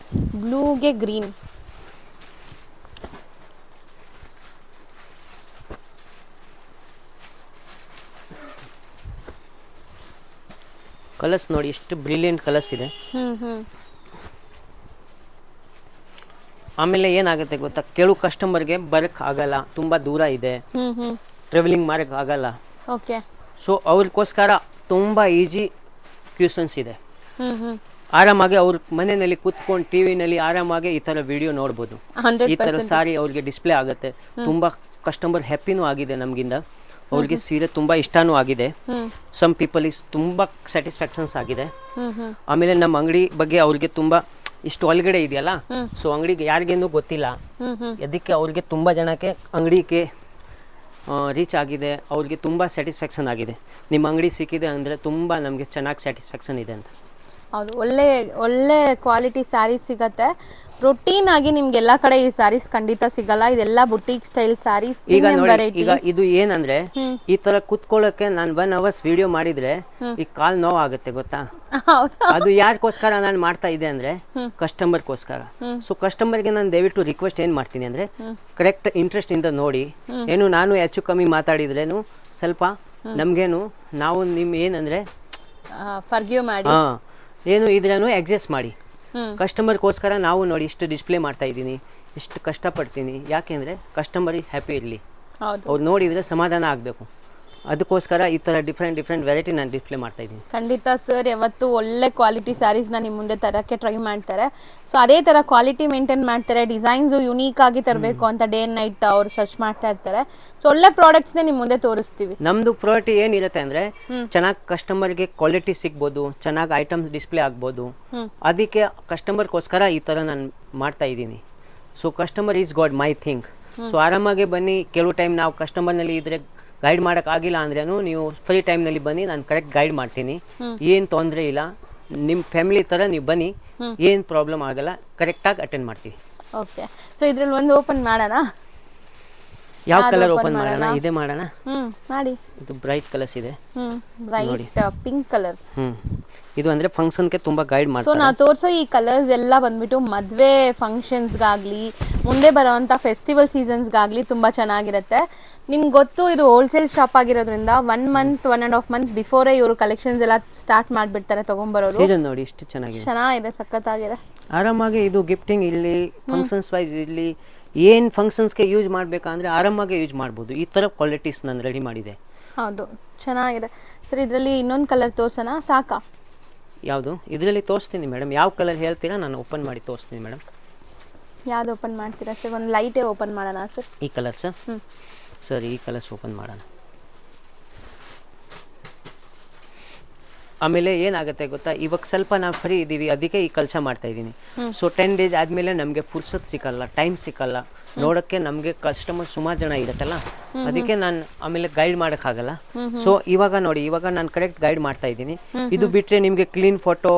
ಬ್ಲೂಗೆ ಗ್ರೀನ್. ಕಲರ್ಸ್ ನೋಡಿ ಎಷ್ಟು ಬ್ರಿಲಿಯಂಟ್ ಕಲರ್ಸ್ ಇದೆ. ಆಮೇಲೆ ಏನಾಗುತ್ತೆ ಗೊತ್ತಾ, ಕೆಲವು ಕಸ್ಟಮರ್ಗೆ ಬರಕ್ ಆಗಲ್ಲ, ತುಂಬಾ ದೂರ ಇದೆ, ಟ್ರಾವೆಲಿಂಗ್ ಮಾಡಕ್ ಆಗಲ್ಲ. ಓಕೆ. ಸೊ ಅವ್ರಿಗೋಸ್ಕರ ತುಂಬಾ ಈಜಿ ಕ್ಯೂಷನ್ಸ್ ಇದೆ. ಆರಾಮಾಗಿ ಅವ್ರ ಮನೆಯಲ್ಲಿ ಕೂತ್ಕೊಂಡು ಟಿವಿನಲ್ಲಿ ಆರಾಮಾಗಿ ಈ ತರ ವಿಡಿಯೋ ನೋಡ್ಬೋದು. ಈ ತರ ಸಾರಿ ಅವ್ರಿಗೆ ಡಿಸ್ಪ್ಲೇ ಆಗುತ್ತೆ. ತುಂಬಾ ಕಸ್ಟಮರ್ ಹ್ಯಾಪಿನೂ ಆಗಿದೆ ನಮ್ಗಿಂದ, ಅವ್ರಿಗೆ ಸೀರೆ ತುಂಬಾ ಇಷ್ಟನೂ ಆಗಿದೆ. ಸಮ್ ಪೀಪಲ್ ಇಸ್ ತುಂಬಾ ಸ್ಯಾಟಿಸ್ಫ್ಯಾಕ್ಷನ್ಸ್ ಆಗಿದೆ. ಆಮೇಲೆ ನಮ್ಮ ಅಂಗಡಿ ಬಗ್ಗೆ ಅವ್ರಿಗೆ ತುಂಬಾ ಇಷ್ಟು ಒಳಗಡೆ ಇದೆಯಲ್ಲ, ಸೊ ಅಂಗಡಿಗೆ ಯಾರಿಗೇನು ಗೊತ್ತಿಲ್ಲ, ಅದಕ್ಕೆ ಅವ್ರಿಗೆ ತುಂಬಾ ಜನಕ್ಕೆ ಅಂಗಡಿಗೆ ರೀಚ್ ಆಗಿದೆ, ಅವ್ರಿಗೆ ತುಂಬಾ ಸ್ಯಾಟಿಸ್ಫ್ಯಾಕ್ಷನ್ ಆಗಿದೆ. ನಿಮ್ಮ ಅಂಗಡಿ ಸಿಕ್ಕಿದೆ ಅಂದ್ರೆ ತುಂಬಾ ನಮಗೆ ಚೆನ್ನಾಗಿ ಸ್ಯಾಟಿಸ್ಫ್ಯಾಕ್ಷನ್ ಇದೆ ಅಂತ. ಹೌದು, ಒಳ್ಳೆ ಕ್ವಾಲಿಟಿ ಸ್ಯಾರೀಸ್ ಸಿಗತ್ತೆ. ರೊಟೀನ್ ಆಗಿ ನಿಮ್ಗೆ ಎಲ್ಲಾ ಕಡೆ ಈ ಸ್ಯಾರೀಸ್ ಖಂಡಿತ ಸಿಗಲ್ಲ. ಇದೆಲ್ಲ ಬುಟೀಕ್ ಸ್ಟೈಲ್ ಸ್ಯಾರೀಸ್. ಈಗ ನೋಡಿ, ಈಗ ಇದು ಏನಂದ್ರೆ ಈ ತರ ಕುತ್ಕೊಳ್ಳೋಕೆ ನಾನು 1 ಅವರ್ಸ್ ವಿಡಿಯೋ ಮಾಡಿದ್ರೆ ಈ ಕಾಲ್ ನೋವು ಆಗುತ್ತೆ ಗೊತ್ತಾ. ಅದು ಯಾರಿಗೋಸ್ಕರ ನಾನು ಮಾಡ್ತಾ ಇದ್ದೆ ಅಂದ್ರೆ ಕಸ್ಟಮರ್ಗೋಸ್ಕರ. ಸೊ ಕಸ್ಟಮರ್ಗೆ ನಾನು ದಯವಿಟ್ಟು ರಿಕ್ವೆಸ್ಟ್ ಏನ್ ಮಾಡ್ತೀನಿ ಅಂದ್ರೆ ಕರೆಕ್ಟ್ ಇಂಟ್ರೆಸ್ಟ್ ಇಂದ ನೋಡಿ. ಏನು ನಾನು ಹೆಚ್ಚು ಕಮ್ಮಿ ಮಾತಾಡಿದ್ರೇನು ಸ್ವಲ್ಪ ನಮ್ಗೇನು ನಾವು ನಿಮ್ ಏನಂದ್ರೆ ಫರ್ಗಿವ್ ಮಾಡಿ, ಏನು ಇದ್ರೇನು ಅಡ್ಜಸ್ಟ್ ಮಾಡಿ. ಕಸ್ಟಮರ್ಗೋಸ್ಕರ ನಾವು ನೋಡಿ ಇಷ್ಟು ಡಿಸ್ಪ್ಲೇ ಮಾಡ್ತಾ ಇದ್ದೀನಿ, ಇಷ್ಟು ಕಷ್ಟಪಡ್ತೀನಿ, ಯಾಕೆಂದ್ರೆ ಕಸ್ಟಮರ್ ಹ್ಯಾಪಿ ಇರಲಿ, ಅವ್ರು ನೋಡಿದ್ರೆ ಸಮಾಧಾನ ಆಗಬೇಕು. ಅದಕ್ಕೋಸ್ಕರ ಈ ತರ ಡಿಫ್ರೆಂಟ್ ವೆರೈಟಿ ನಾನು ಡಿಸ್ಪ್ಲೇ ಮಾಡ್ತಾ ಇದ್ದೀನಿ. ಖಂಡಿತ ಸರ್ ಯಾವತ್ತು ಒಳ್ಳೆ ಕ್ವಾಲಿಟಿ ಸ್ಯಾರೀಸ್ನ ನಿಮ್ಮ ಮುಂದೆ ತರಕ್ಕೆ ಟ್ರೈ ಮಾಡ್ತಾರೆ. ಸೊ ಅದೇ ತರ ಕ್ವಾಲಿಟಿ ಮೇಂಟೈನ್ ಮಾಡ್ತಾರೆ. ಡಿಸೈನ್ಸ್ ಯುನೀಕ್ ಆಗಿ ತರಬೇಕು ಅಂತ ಡೇ ಅಂಡ್ ನೈಟ್ ಅವ್ರು ಸರ್ಚ್ ಮಾಡ್ತಾ ಇರ್ತಾರೆ. ಸೊ ಒಳ್ಳೆ ಪ್ರಾಡಕ್ಟ್ಸ್ನೇ ನಿಮ್ಮ ಮುಂದೆ ತೋರಿಸ್ತೀವಿ. ನಮ್ದು ಪ್ರಾಡಕ್ಟ್ ಏನಿರುತ್ತೆ ಅಂದ್ರೆ ಚೆನ್ನಾಗಿ ಕಸ್ಟಮರ್ಗೆ ಕ್ವಾಲಿಟಿ ಸಿಗ್ಬೋದು, ಚೆನ್ನಾಗಿ ಐಟಮ್ಸ್ ಡಿಸ್ಪ್ಲೇ ಆಗ್ಬೋದು. ಅದಕ್ಕೆ ಕಸ್ಟಮರ್ಗೋಸ್ಕರ ಈ ತರ ನಾನು ಮಾಡ್ತಾ ಇದ್ದೀನಿ. So customer is god my thing. So ಆರಾಮಾಗಿ ಬನ್ನಿ. ಕೆಲವು ಟೈಮ್ ನಾವು ಕಸ್ಟಮರ್ನಲ್ಲಿ ಇದ್ರೆ ಗೈಡ್ ಮಾಡಕ್ ಆಗಿಲ್ಲ ಅಂದ್ರೇನು ನೀವು ಫ್ರೀ ಟೈಮ್ನಲ್ಲಿ ಬನ್ನಿ, ನಾನು ಕರೆಕ್ಟ್ ಗೈಡ್ ಮಾಡ್ತೀನಿ. ಏನು ತೊಂದರೆ ಇಲ್ಲ, ನಿಮ್ಮ ಫ್ಯಾಮಿಲಿ ಥರ ನೀವು ಬನ್ನಿ, ಏನು ಪ್ರಾಬ್ಲಮ್ ಆಗಲ್ಲ, ಕರೆಕ್ಟಾಗಿ ಅಟೆಂಡ್ ಮಾಡ್ತೀವಿ. ಓಕೆ. ಸೊ ಇದ್ರಲ್ಲಿ ಒಂದು ಓಪನ್ ಮಾಡೋಣ. ಯಾವ ಕಲರ್ ಓಪನ್ ಮಾಡೋಣ? ಇದೇ ಮಾಡೋಣ. ಮಾಡಿ. ಇದು ಬ್ರೈಟ್ ಕಲರ್ಸ್ ಇದೆ. Bright pink colour. ಇದು ಅಂದ್ರೆ ಫಂಕ್ಷನ್ಗೆ ತುಂಬಾ ಗೈಡ್ ಮಾಡ್ತಾರೆ. ಸೊ ನಾವು ತೋರಿಸೋ ಈ ಕಲರ್ಸ್ ಎಲ್ಲ ಬಂದ್ಬಿಟ್ಟು ಮದುವೆ ಫಂಕ್ಷನ್ಸ್ಗಾಗಲಿ ಮುಂದೆ ಬರೋವಂಥ ಫೆಸ್ಟಿವಲ್ ಸೀಸನ್ಸ್ಗಾಗಲಿ ತುಂಬ ಚೆನ್ನಾಗಿರುತ್ತೆ. ನಿಮ್ಗೆ ಗೊತ್ತು ಇದು ಹೋಲ್ಸೇಲ್ ಶಾಪ್ ಆಗಿರೋದ್ರಿಂದ 1 ಮಂತ್ 1.5 ಮಂತ್ ಬಿಫೋರೇ ಇವರು ಕಲೆಕ್ಷನ್ಸ್ ಎಲ್ಲ ಸ್ಟಾರ್ಟ್ ಮಾಡಿಬಿಡ್ತಾರೆ ತೊಗೊಂಬರೋರು. ಸೀರೆ ನೋಡಿ ಇಷ್ಟು ಚೆನ್ನಾಗಿದೆ, ಸಖತ್ತಾಗಿದೆ. ಆರಾಮಾಗಿ ಇದು ಗಿಫ್ಟಿಂಗ್ ಇಲ್ಲಿ ಫಂಕ್ಷನ್ಸ್ ವೈಸ್ ಇಲ್ಲಿ ಏನು ಫಂಕ್ಷನ್ಸ್ಗೆ ಯೂಸ್ ಮಾಡಬೇಕಂದ್ರೆ ಆರಾಮಾಗಿ ಯೂಸ್ ಮಾಡ್ಬೋದು. ಈ ಥರ ಕ್ವಾಲಿಟೀಸ್ ನಾನು ರೆಡಿ ಮಾಡಿದೆ. ಹೌದು, ಚೆನ್ನಾಗಿದೆ ಸರ್. ಇದರಲ್ಲಿ ಇನ್ನೊಂದು ಕಲರ್ ತೋರ್ಸೋಣ, ಸಾಕಾ? ಯಾವುದು? ಇದರಲ್ಲಿ ತೋರಿಸ್ತೀನಿ ಮೇಡಮ್. ಯಾವ ಕಲರ್ ಹೇಳ್ತೀರಾ ನಾನು ಓಪನ್ ಮಾಡಿ ತೋರಿಸ್ತೀನಿ ಮೇಡಮ್. ಯಾವ್ದು ಓಪನ್ ಮಾಡ್ತೀರಾ ಸರ್? ಒಂದು ಲೈಟೇ ಓಪನ್ ಮಾಡೋಣ ಸರ್. ಈ ಕಲರ್ ಸರ್ ಈ ಕಲರ್ಸ್ ಓಪನ್ ಮಾಡೋಣ. ಆಮೇಲೆ ಏನಾಗುತ್ತೆ ಗೊತ್ತಾ, ಇವಾಗ ಸ್ವಲ್ಪ ನಾವು ಫ್ರೀ ಇದ್ದೀವಿ, ಅದಕ್ಕೆ ಈ ಕೆಲಸ ಮಾಡ್ತಾ ಇದ್ದೀನಿ. ಸೊ 10 ಡೇಸ್ ಆದಮೇಲೆ ನಮಗೆ ಫುರ್ಸತ್ ಸಿಕ್ಕಲ್ಲ, ಟೈಮ್ ಸಿಕ್ಕಲ್ಲ ನೋಡೋಕ್ಕೆ. ನಮಗೆ ಕಸ್ಟಮರ್ ಸುಮಾರು ಜನ ಇರುತ್ತಲ್ಲ, ಅದಕ್ಕೆ ನಾನು ಆಮೇಲೆ ಗೈಡ್ ಮಾಡೋಕ್ಕಾಗಲ್ಲ. ಸೊ ಇವಾಗ ನೋಡಿ, ಇವಾಗ ನಾನು ಕರೆಕ್ಟ್ ಗೈಡ್ ಮಾಡ್ತಾ ಇದ್ದೀನಿ. ಇದು ಬಿಟ್ಟರೆ ನಿಮಗೆ ಕ್ಲೀನ್ ಫೋಟೋ,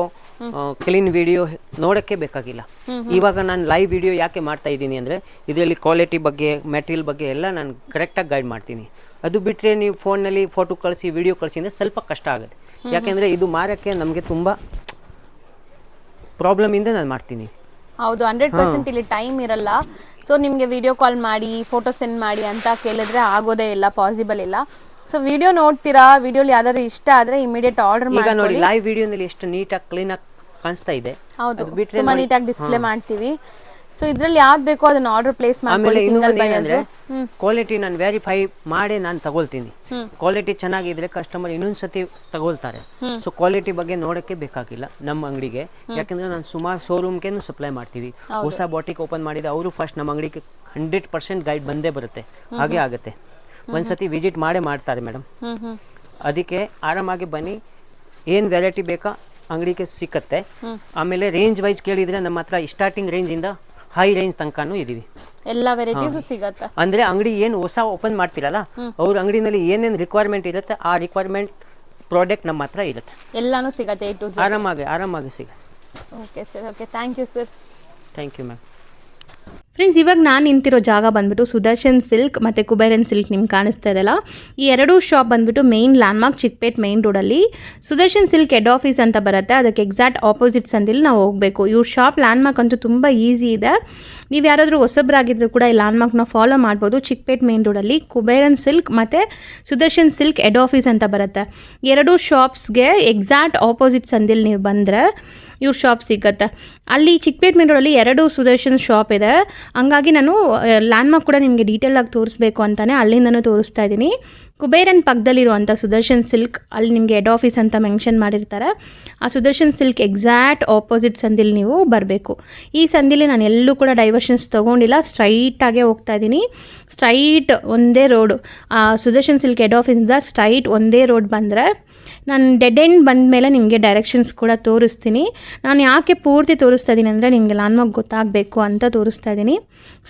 ಕ್ಲೀನ್ ವಿಡಿಯೋ ನೋಡೋಕ್ಕೆ ಬೇಕಾಗಿಲ್ಲ. ಇವಾಗ ನಾನು ಲೈವ್ ವಿಡಿಯೋ ಯಾಕೆ ಮಾಡ್ತಾ ಇದ್ದೀನಿ ಅಂದರೆ ಇದರಲ್ಲಿ ಕ್ವಾಲಿಟಿ ಬಗ್ಗೆ, ಮೆಟೀರಿಯಲ್ ಬಗ್ಗೆ ಎಲ್ಲ ನಾನು ಕರೆಕ್ಟಾಗಿ ಗೈಡ್ ಮಾಡ್ತೀನಿ. ಅದು ಬಿಟ್ಟರೆ ನೀವು ಫೋನ್ನಲ್ಲಿ ಫೋಟೋ ಕಳಿಸಿ ವಿಡಿಯೋ ಕಳಿಸಿ ಅಂದರೆ ಸ್ವಲ್ಪ ಕಷ್ಟ ಆಗುತ್ತೆ. ಯಾಕೆಂದರೆ ಇದು ಮಾರೋಕ್ಕೆ ನಮಗೆ ತುಂಬ ಪ್ರಾಬ್ಲಮಿಂದ ನಾನು ಮಾಡ್ತೀನಿ. ಹೌದು, 100% ಇಲ್ಲಿ ಟೈಮ್ ಇರಲ್ಲ. ಸೊ ನಿಮಗೆ ವಿಡಿಯೋ ಕಾಲ್ ಮಾಡಿ ಫೋಟೋ ಸೆಂಡ್ ಮಾಡಿ ಅಂತ ಕೇಳಿದ್ರೆ ಆಗೋದೇ ಇಲ್ಲ, ಪಾಸಿಬಲ್ ಇಲ್ಲ. ಸೊ ವಿಡಿಯೋ ನೋಡ್ತೀರಾ, ವಿಡಿಯೋಲಿ ಯಾವ್ದಾದ್ರು ಇಷ್ಟ ಆದರೆ ಇಮಿಡಿಯೇಟ್ ಆರ್ಡರ್ ಮಾಡಿ. ಈಗ ನೋಡಿ ಲೈವ್ ವಿಡಿಯೋನಲ್ಲಿ ಎಷ್ಟು ನೀಟಾಗಿ ಕ್ಲೀನಾಗಿ ಕಾಣಿಸ್ತಾ ಇದೆ. ಹೌದು, ತುಂಬಾ ನೀಟಾಗಿ ಡಿಸ್ಪ್ಲೇ ಮಾಡ್ತೀವಿ. ಸೊ ಇದ್ರಲ್ಲಿ ಯಾವ್ದು ಬೇಕೋ ಅದನ್ನ ಆರ್ಡರ್ ಪ್ಲೇಸ್ ಮಾಡ್ಕೊಳ್ಳಿ. ಸಿಂಗಲ್ ಬೈಯರ್ಸ್ ಕ್ವಾಲಿಟಿ ನಾನು ವೆರಿಫೈ ಮಾಡಿ ನಾನು ತಗೊಳ್ತೀನಿ. ಕ್ವಾಲಿಟಿ ಚೆನ್ನಾಗಿದ್ರೆ ಕಸ್ಟಮರ್ ಇನ್ನೊಂದ್ಸತಿ ತಗೊಳ್ತಾರೆ. ಸೊ ಕ್ವಾಲಿಟಿ ಬಗ್ಗೆ ನೋಡಕ್ಕೆ ಬೇಕಾಗಿಲ್ಲ ನಮ್ಮ ಅಂಗಡಿಗೆ, ಯಾಕಂದ್ರೆ ನಾನು ಸುಮಾರು ಶೋರೂಮ್ಗೆ ಸಪ್ಲೈ ಮಾಡ್ತೀವಿ. ಹೊಸ ಬಾಟಿಕ್ ಓಪನ್ ಮಾಡಿದೆ, ಅವರು ಫಸ್ಟ್ ನಮ್ಮ ಅಂಗಡಿಗೆ 100% ಗೈಡ್ ಬಂದೇ ಬರುತ್ತೆ. ಹಾಗೆ ಆಗುತ್ತೆ, ಒಂದ್ಸತಿ ವಿಸಿಟ್ ಮಾಡೇ ಮಾಡ್ತಾರೆ ಮೇಡಮ್. ಅದಕ್ಕೆ ಆರಾಮಾಗಿ ಬನ್ನಿ, ಏನು ವೆರೈಟಿ ಬೇಕಾ ಅಂಗಡಿಗೆ ಸಿಕ್ಕತ್ತೆ. ಆಮೇಲೆ ರೇಂಜ್ ವೈಸ್ ಕೇಳಿದ್ರೆ ನಮ್ಮ ಹತ್ರ ಸ್ಟಾರ್ಟಿಂಗ್ ರೇಂಜ್ ಇಂದ ಹೈ ರೇಂಜ್ ತನಕನೂ ಇದೀವಿ. ಎಲ್ಲ ವೆರೈಟೀಸ್ ಸಿಗತ್ತೆ. ಅಂದ್ರೆ ಅಂಗಡಿ ಏನು ಹೊಸ ಓಪನ್ ಮಾಡ್ತಿರಲ್ಲ, ಅವ್ರ ಅಂಗಡಿನಲ್ಲಿ ಏನೇನು ರಿಕ್ವೈರ್ಮೆಂಟ್ ಇರುತ್ತೆ ಆ ರಿಕ್ವೈರ್ಮೆಂಟ್ ಪ್ರಾಡಕ್ಟ್ ನಮ್ಮ ಹತ್ರ ಇರುತ್ತೆ. ಎಲ್ಲಾನು ಸಿಗುತ್ತೆ A to Z. ಆರಾಮಾಗಿ ಸಿಗುತ್ತೆ. Okay sir, okay, thank you sir. Thank you ma'am. Friends, ಇವಾಗ ನಾನು ನಿಂತಿರೋ ಜಾಗ ಬಂದ್ಬಿಟ್ಟು ಸುದರ್ಶನ್ ಸಿಲ್ಕ್ ಮತ್ತು ಕುಬೇರನ್ ಸಿಲ್ಕ್ ನಿಮ್ಗೆ ಕಾಣಿಸ್ತಾ ಇದೆಯಲ್ಲ, ಈ ಎರಡೂ ಶಾಪ್ ಬಂದ್ಬಿಟ್ಟು ಮೇನ್ ಲ್ಯಾಂಡ್ಮಾರ್ಕ್ ಚಿಕ್ಕಪೇಟ್ ಮೇನ್ ರೋಡಲ್ಲಿ ಸುದರ್ಶನ್ ಸಿಲ್ಕ್ ಹೆಡ್ ಆಫೀಸ್ ಅಂತ ಬರುತ್ತೆ. ಅದಕ್ಕೆ ಎಕ್ಸಾಕ್ಟ್ ಆಪೋಸಿಟ್ ಸಂದಿಲ್ಲಿ ನಾವು ಹೋಗಬೇಕು. ಇವ್ರ ಶಾಪ್ ಲ್ಯಾಂಡ್ಮಾರ್ಕ್ ಅಂತೂ ತುಂಬ ಈಸಿ ಇದೆ. ನೀವು ಯಾರಾದರೂ ಹೊಸಬ್ರಾಗಿದ್ದರೂ ಕೂಡ ಈ ಲ್ಯಾಂಡ್ಮಾರ್ಕ್ನ ಫಾಲೋ ಮಾಡ್ಬೋದು. ಚಿಕ್ಕಪೇಟ್ ಮೇನ್ ರೋಡಲ್ಲಿ ಕುಬೇರನ್ ಸಿಲ್ಕ್ ಮತ್ತು ಸುದರ್ಶನ್ ಸಿಲ್ಕ್ ಹೆಡ್ ಆಫೀಸ್ ಅಂತ ಬರುತ್ತೆ. ಎರಡೂ ಶಾಪ್ಸ್ಗೆ ಎಕ್ಸಾಕ್ಟ್ ಆಪೋಸಿಟ್ ಸಂದಿಲ್ಲಿ ನೀವು ಬಂದರೆ ಇವ್ರ ಶಾಪ್ ಸಿಗುತ್ತೆ. ಅಲ್ಲಿ ಚಿಕ್ಕಪೇಟ್ ಮೇನ್ ರೋಡಲ್ಲಿ 2 ಸುದರ್ಶನ್ ಶಾಪ್ ಇದೆ. ಹಂಗಾಗಿ ನಾನು ಲ್ಯಾಂಡ್ಮಾರ್ಕ್ ಕೂಡ ನಿಮಗೆ ಡೀಟೇಲಾಗಿ ತೋರಿಸ್ಬೇಕು ಅಂತಲೇ ಅಲ್ಲಿಂದನೂ ತೋರಿಸ್ತಾ ಇದ್ದೀನಿ. ಕುಬೇರನ್ ಪಕ್ಕದಲ್ಲಿರುವಂಥ ಸುದರ್ಶನ್ ಸಿಲ್ಕ್, ಅಲ್ಲಿ ನಿಮಗೆ ಹೆಡ್ ಆಫೀಸ್ ಅಂತ ಮೆನ್ಷನ್ ಮಾಡಿರ್ತಾರೆ. ಆ ಸುದರ್ಶನ್ ಸಿಲ್ಕ್ ಎಕ್ಸಾಕ್ಟ್ ಆಪೋಸಿಟ್ ಸಂದಿಲ್ಲಿ ನೀವು ಬರಬೇಕು. ಈ ಸಂದಿಲಿ ನಾನು ಎಲ್ಲೂ ಕೂಡ ಡೈವರ್ಷನ್ಸ್ ತೊಗೊಂಡಿಲ್ಲ, ಸ್ಟ್ರೈಟಾಗೇ ಹೋಗ್ತಾ ಇದ್ದೀನಿ. ಸ್ಟ್ರೈಟ್ ಒಂದೇ ರೋಡು, ಆ ಸುದರ್ಶನ್ ಸಿಲ್ಕ್ ಹೆಡ್ ಆಫೀಸಿಂದ ಸ್ಟ್ರೈಟ್ ಒಂದೇ ರೋಡ್ ಬಂದರೆ ನಾನು ಡೆಡ್ ಎಂಡ್ ಬಂದ ಮೇಲೆ ನಿಮಗೆ ಡೈರೆಕ್ಷನ್ಸ್ ಕೂಡ ತೋರಿಸ್ತೀನಿ. ನಾನು ಯಾಕೆ ಪೂರ್ತಿ ತೋರಿಸ್ತಾ ಇದ್ದೀನಿ ಅಂದರೆ ನಿಮಗೆ ಲ್ಯಾಂಡ್ಮಾರ್ಕ್ ಗೊತ್ತಾಗಬೇಕು ಅಂತ ತೋರಿಸ್ತಾ ಇದ್ದೀನಿ.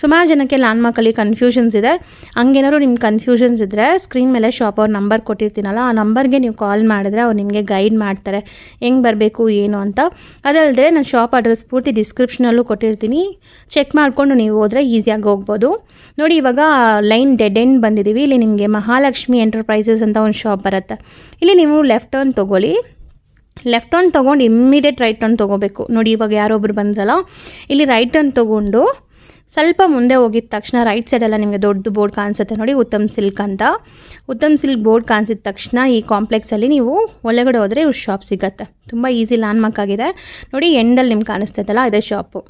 ಸುಮಾರು ಜನಕ್ಕೆ ಲ್ಯಾಂಡ್ಮಾರ್ಕಲ್ಲಿ ಕನ್ಫ್ಯೂಷನ್ಸ್ ಇದೆ. ಹಂಗೇನಾದ್ರು ನಿಮ್ಗೆ ಕನ್ಫ್ಯೂಷನ್ಸ್ ಇದ್ದರೆ ಸ್ಕ್ರೀನ್ ಮೇಲೆ ಶಾಪ್ ಅವ್ರ ನಂಬರ್ ಕೊಟ್ಟಿರ್ತೀನಲ್ಲ, ಆ ನಂಬರ್ಗೆ ನೀವು ಕಾಲ್ ಮಾಡಿದ್ರೆ ಅವ್ರು ನಿಮಗೆ ಗೈಡ್ ಮಾಡ್ತಾರೆ ಹೆಂಗೆ ಬರಬೇಕು ಏನು ಅಂತ. ಅದಲ್ಲದೆ ನಾನು ಶಾಪ್ ಅಡ್ರೆಸ್ ಪೂರ್ತಿ ಡಿಸ್ಕ್ರಿಪ್ಷನಲ್ಲೂ ಕೊಟ್ಟಿರ್ತೀನಿ, ಚೆಕ್ ಮಾಡಿಕೊಂಡು ನೀವು ಹೋದರೆ ಈಸಿಯಾಗಿ ಹೋಗ್ಬೋದು. ನೋಡಿ, ಇವಾಗ ಲೈನ್ ಡೆಡ್ ಎಂಡ್ ಬಂದಿದ್ದೀವಿ. ಇಲ್ಲಿ ನಿಮಗೆ ಮಹಾಲಕ್ಷ್ಮಿ ಎಂಟರ್ಪ್ರೈಸಸ್ ಅಂತ ಒಂದು ಶಾಪ್ ಬರುತ್ತೆ. ಇಲ್ಲಿ ನೀವು ಲೆಫ್ಟ್ ಟರ್ನ್ ತೊಗೊಳ್ಳಿ. ಲೆಫ್ಟ್ ಟರ್ನ್ ತೊಗೊಂಡು ಇಮ್ಮಿಡಿಯೇಟ್ ರೈಟ್ ಟರ್ನ್ ತೊಗೋಬೇಕು. ನೋಡಿ, ಇವಾಗ ಯಾರೊಬ್ರು ಬಂದ್ರಲ್ಲ, ಇಲ್ಲಿ ರೈಟ್ ಟರ್ನ್ ತೊಗೊಂಡು ಸ್ವಲ್ಪ ಮುಂದೆ ಹೋಗಿದ ತಕ್ಷಣ ರೈಟ್ ಸೈಡೆಲ್ಲ ನಿಮಗೆ ದೊಡ್ಡ ಬೋರ್ಡ್ ಕಾಣಿಸುತ್ತೆ ನೋಡಿ, ಉತ್ತಮ್ ಸಿಲ್ಕ್ ಅಂತ. ಉತ್ತಮ್ ಸಿಲ್ಕ್ ಬೋರ್ಡ್ ಕಾಣಿಸಿದ ತಕ್ಷಣ ಈ ಕಾಂಪ್ಲೆಕ್ಸಲ್ಲಿ ನೀವು ಒಳಗಡೆ ಹೋದರೆ ಇವ್ರ ಶಾಪ್ ಸಿಗುತ್ತೆ. ತುಂಬ ಈಸಿ ಲ್ಯಾಂಡ್ಮಾರ್ಕ್ ಆಗಿದೆ ನೋಡಿ. ಎಂಡಲ್ಲಿ ನಿಮ್ಗೆ ಕಾಣಿಸ್ತೈತಲ್ಲ, ಇದೇ ಶಾಪು.